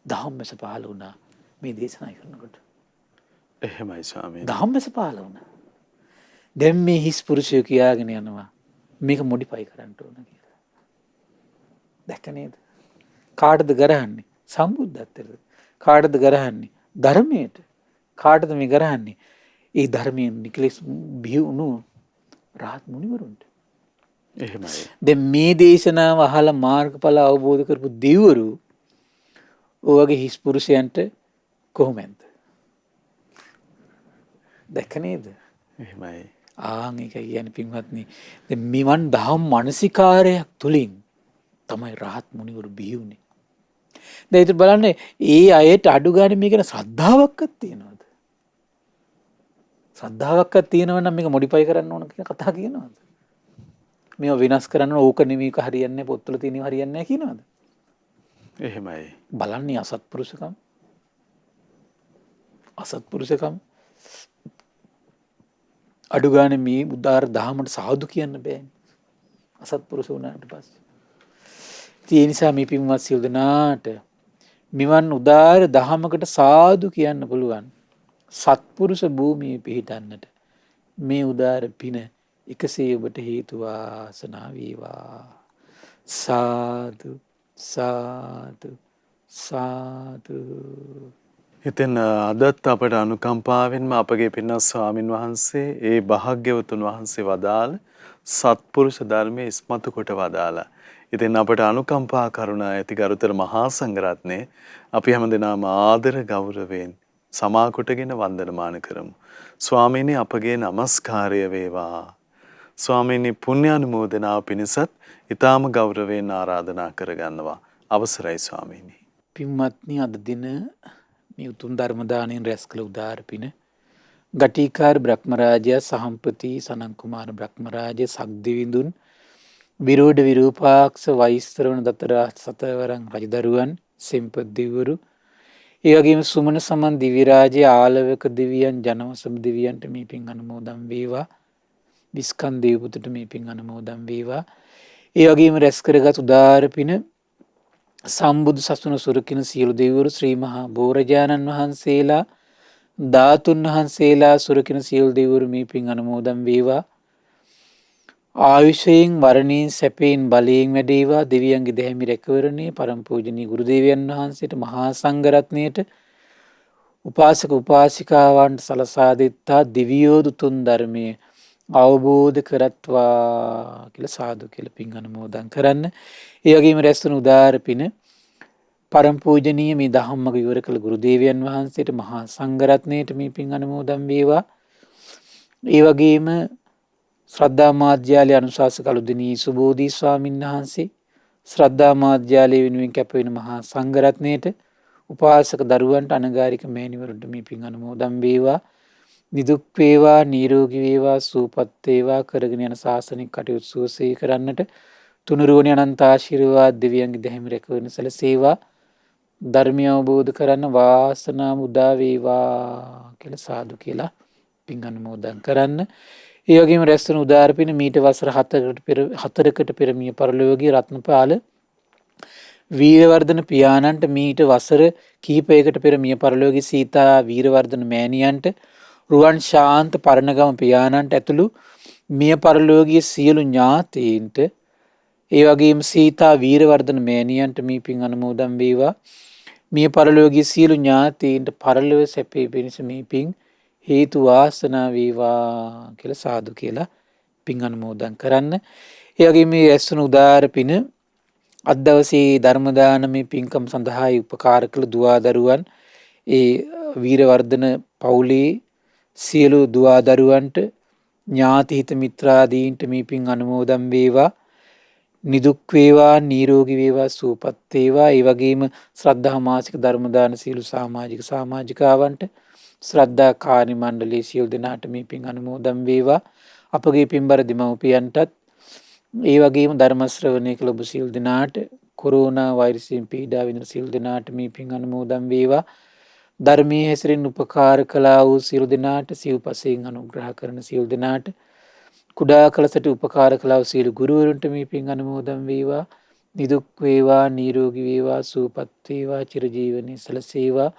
ධම්මස පහළ වුණා මේ දේශනා කරනකොට. එහෙමයි ස්වාමීනි. ධම්මස පහළ වුණා. දැන් මේ හිස් පුරුෂයෝ කියාගෙන යනවා මේක මොඩිෆයි කරන්න ඕන කියලා. දැක්ක නේද? කාටද ගරහන්නේ? සම්බුද්ධත්වයට. කාටද ගරහන්නේ? ධර්මයට. කාටද මේ ගරහන්නේ? ඒ ධර්මයෙන් නිකලෙස් බිහුණු රහත් මුනිවරුන්ට. එහෙමයි. දැන් මේ දේශනාව අහලා මාර්ගඵල අවබෝධ කරපු දෙවිවරු ඔයගේ හිස් පුරුෂයන්ට කොහොමද? දැක්ක නේද? එහෙමයි. ආන් එක කියන්නේ පින්වත්නි දැන් මෙවන් දහම් මානසිකාරයක් තුලින් තමයි රහත් මුනිවරු බිහිුනේ. දැන් ඒක බලන්න ඒ අයට අඩු ගන්න මේක ශ්‍රද්ධාවක්වත් තියෙනවද? ශ්‍රද්ධාවක්වත් තියෙනව නම් මේක මොඩිෆයි කරන්න ඕන කියන කතා කියනවද? මේව විනාශ කරන්න ඕක නෙමෙයික හරියන්නේ පොත්වල තියෙනව හරියන්නේ නැහැ කියනවද? එහෙමයි. බලන්නේ අසත්පුරුෂකම්. අසත්පුරුෂකම් අඩු ගන්න මේ උදාර දහමට සාදු කියන්න බෑනේ. අසත්පුරුෂ වුණාට පස්සේ. ඒ නිසා මේ පින්වත් සියලු දෙනාට මෙවන් උදාර දහමකට සාදු කියන්න පුළුවන්. සත්පුරුෂ භූමියේ පිහිටන්නට මේ උදාර පින එකසේ ඔබට හේතු වාසනා වේවා. සාදු සාදු සාදු. ඉතින් අදත් අපට අනුකම්පාවෙන්ම අපගේ පින්වත් ස්වාමින් වහන්සේ ඒ භාග්‍යවතුන් වහන්සේ වදාළ සත්පුරුෂ ධර්මයේ ඉස්මතු කොට වදාලා. ඉතින් අපට අනුකම්පා කරුණා ඇති ගරුතර මහා සංඝරත්නය අපි හැමදෙනාම ආදර ගෞරවයෙන් සමා කොටගෙන වන්දනමාන කරමු. ස්වාමීනි අපගේ নমස්කාරය වේවා. ස්වාමීනි පුණ්‍යානුමෝදනාව පිණිසත් ඊටාම ගෞරවයෙන් ආරාධනා කරගන්නවා. අවසරයි ස්වාමීනි. පින්වත්නි අද දින මේ උතුම් ධර්ම දාණයෙන් රැස් කළ උදාර පින ගටිකාර බ්‍රහ්මරාජයා සහම්පති සනන් කුමාර බ්‍රහ්මරාජය සක්දිවිඳුන් විරෝධ විරූපාක්ෂ වෛස්තරවන දතරා සතවරන් රජදරුවන් සෙම්පතිවරු ඒ වගේම සුමන සමන් දිව්‍ය රාජ්‍ය ආලවක දිවියන් ජනවසම දිවියන්ට මේ පින් අනුමෝදන් වේවා. විස්කන් දේවපුතට මේ පින් අනුමෝදන් වේවා. ඒ වගේම රැස් කරගත් උදාර පින සම්බුදු සසුන සුරකින සියලු දෙවිවරු ශ්‍රී මහා බෝරජාණන් වහන්සේලා ධාතුන් වහන්සේලා සුරකින සියලු දෙවිවරු මේ පින් අනුමෝදන් වේවා. ආයුෂයෙන් වරණයෙන් සැපයෙන් බලයෙන් වැඩේවා. දෙවියන්ගේ දැහැමි රැකවරණය පරම පූජනීය ගුරු දේවයන් වහන්සේට මහා සංඝරත්නයට උපාසක උපාසිකාවන්ට සලසා දෙත්තා දිව්‍යෝ දුතුන් ධර්මයේ අවබෝධ කරත්වා කියලා සාදු කියලා පින් අනුමෝදන් කරන්න. ඒ වගේම රැස්වන උදාර පින පරම පූජනීය මේ ධම්මක විවර කළ ගුරු දේවයන් වහන්සේට මහා සංඝරත්නයට මේ පින් අනුමෝදන් වේවා. ඒ වගේම ශ්‍රද්ධා මාධ්‍යාලය අනුශාසක අලුදිනී සුබෝධි ස්වාමීන් වහන්සේ ශ්‍රද්ධා මාධ්‍යාලය වෙනුවෙන් කැප වෙන මහා සංඝරත්නයට උපාසක දරුවන්ට අනගාരിക මෑණිවරුන්ට මේ පින් අනුමෝදන් වේවා. නිදුක් වේවා නිරෝගී වේවා සුවපත් වේවා කරගෙන යන ශාසනික කටයුතු සුවසේ කරන්නට තුනුරුවනි අනන්ත ආශිර්වාද දෙවියන්ගේ දැහැමි රැකවරණ සැලසේවා. ධර්මය අවබෝධ කරන්න වාසනාව උදා වේවා කියලා සාදු කියලා පින් අනුමෝදන් කරන්න. ඒ වගේම රැස්වන උදාර පින මීට වසර 4කට පෙර මිය පරලෝකීය රත්නපාල වීරවර්ධන පියාණන්ට මීට වසර කිහිපයකට පෙර මිය පරලෝකීය සීතා වීරවර්ධන මෑණියන්ට රුවන් ශාන්ත පරණගම පියාණන්ට ඇතුළු මිය පරලෝකීය සියලු ඥාතීන්ට ඒ වගේම සීතා වීරවර්ධන මෑණියන්ට මේ පින් අනුමෝදන් වේවා. මිය පරලෝකීය සියලු ඥාතීන්ට පරලොව සැපේ පිණිස මේ පින් හේතු වාසනා වේවා කියලා සාදු කියලා පින් අනුමෝදන් කරන්න. ඒ වගේම මේ ඇස්වන උදාර පින අද දවසේ ධර්ම දානමේ පින්කම් සඳහායි උපකාර කළ දුවා දරුවන් ඒ වීරවර්ධන පවුලේ සියලු දුවා දරුවන්ට ඥාති හිත මිත්‍රාදීන්ට මේ පින් අනුමෝදන් වේවා. නිදුක් වේවා, නිරෝගී වේවා, සුවපත් වේවා. ඒ වගේම ශ්‍රද්ධා මාසික ධර්ම දාන සීල සමාජිකාවන්ට ශ්‍රද්ධා කාර්ය මණ්ඩලයේ සියලු දෙනාට මේ පින් අනුමෝදන් වේවා. අපගේ පින්බර දෙමව්පියන්ටත් ඒ වගේම ධර්ම ශ්‍රවණය කළ ඔබ සියලු දෙනාට කොරෝනා වෛරසයෙන් පීඩා විඳින සියලු දෙනාට මේ පින් අනුමෝදන් වේවා. ධර්මයේ හැසිරෙන් උපකාර කළා වූ සියලු දෙනාට සිව්පසයෙන් අනුග්‍රහ කරන සියලු දෙනාට කුඩා කලසට උපකාර කළා වූ සියලු ගුරුවරුන්ට මේ පින් අනුමෝදන් වේවා. නිදුක් වේවා, නිරෝගී වේවා, සුවපත් වේවා, චිරජීවනයේ සැලසේවා.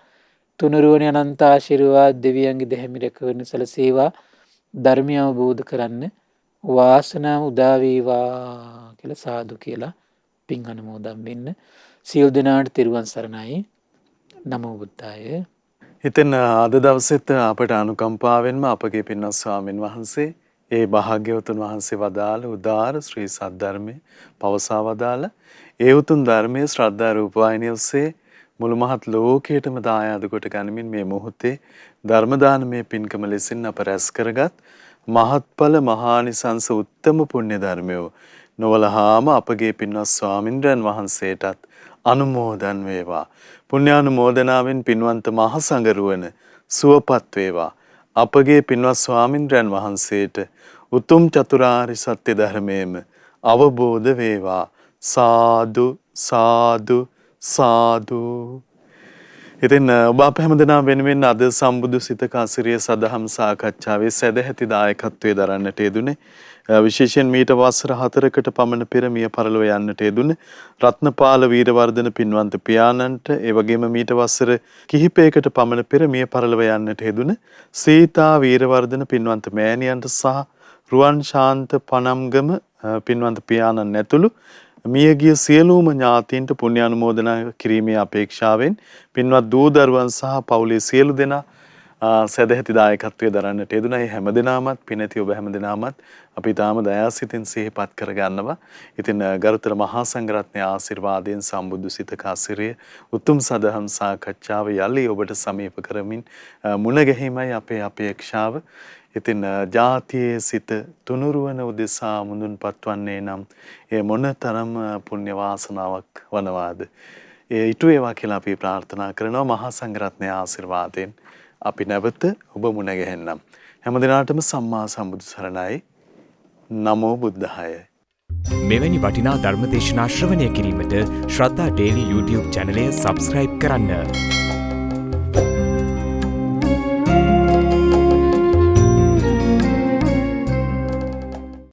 තුනුරුවනේ අනන්ත ආශිර්වාද දෙවියන්ගේ දැහැමි රැකවරණ සැලසේවා. ධර්මය අවබෝධ කරන්න වාසනාව උදා වේවා කියලා සාදු කියලා පින් අනුමෝදන් වෙන්න. සියලු දෙනාට තෙරුවන් සරණයි. නමෝ බුද්ධාය. ඉතින් අද දවසෙත් අපට අනුකම්පාවෙන්ම අපගේ පින්වත් ස්වාමින් වහන්සේ ඒ භාග්‍යවතුන් වහන්සේ වදාළ උදාර ශ්‍රී සද්ධර්මයේ පවසා වදාළ ඒ උතුම් ධර්මයේ ශ්‍රද්ධා රූපවාහිනිය ඔස්සේ මුළු මහත් ලෝකයටම දායාද කොට ගනිමින් මේ මොහොතේ ධර්ම දානමය පින්කම ලෙසින් අප රැස් කරගත් මහත්ඵල මහානිසංස උත්තම පුණ්‍ය ධර්මය නොවලහාම අපගේ පින්වත් ස්වාමින්ද්‍රයන් වහන්සේටත් අනුමෝදන් වේවා. පුණ්‍යානුමෝදනාවෙන් පින්වන්ත මහ සංඝරුවන සුවපත් වේවා. අපගේ පින්වත් ස්වාමින්ද්‍රයන් වහන්සේට උතුම් චතුරාර්ය සත්‍ය ධර්මයේම අවබෝධ වේවා. සාදු සාදු සාදු. ඉතින් ඔබ අප හැමදෙනා වෙනුවෙන් අද සම්බුදු සිතක අසිරිය සදහම් සාකච්ඡාවේ සැදැහැති දායකත්වයේ දරන්නට යෙදුනේ විශේෂයෙන් මීට වසර 4කට පමණ පෙර මිය පරලොව යන්නට යෙදුනේ රත්නපාල වීරවර්ධන පින්වන්ත පියාණන්ට ඒ වගේම මීට වසර කිහිපයකට පමණ පෙර මිය පරලොව යන්නට යෙදුනේ සීතා වීරවර්ධන පින්වන්ත මෑණියන්ට සහ රුවන් ශාන්ත පනම්ගම පින්වන්ත පියාණන් ඇතුළු මියගිය සියලුම ඥාතීන්ට පුණ්‍යානුමෝදනා කිරීමේ අපේක්ෂාවෙන් පින්වත් දූ දරුවන් සහ පවුලේ සියලු දෙනා සදැහැති දායකත්වයේ දරන්නට යෙදුණා. ඒ හැමදෙනාමත් පිනැති ඔබ හැමදෙනාමත් අපි තාම දයාසිතින් සිහිපත් කරගන්නවා. ඉතින් ගරුතර මහා සංඝරත්නයේ ආශිර්වාදයෙන් සම්බුදු සිතක අසිරිය උතුම් සදහම් සාකච්ඡාව යලි ඔබට සමීප කරමින් මුණ ගැහිමයි අපේ අපේක්ෂාව. ඉතින් ජාතියේ සිත තුනුරුවන උදෙසා මුදුන්පත් වන්නේ නම් ඒ මොනතරම් පුණ්‍ය වාසනාවක් වනවාද. ඒ ඊට වේවා කියලා අපි ප්‍රාර්ථනා කරනවා මහා සංඝරත්නයේ ආශිර්වාදයෙන්. අපි නැවත ඔබ මුණ ගැහෙන්නම්. හැම දිනාටම සම්මා සම්බුදු සරණයි. නමෝ බුද්ධාය. මෙවැනි වටිනා ධර්ම දේශනා ශ්‍රවණය කිරීමට ශ්‍රද්ධා ඩේලි YouTube චැනලය සබස්ක්‍රයිබ් කරන්න.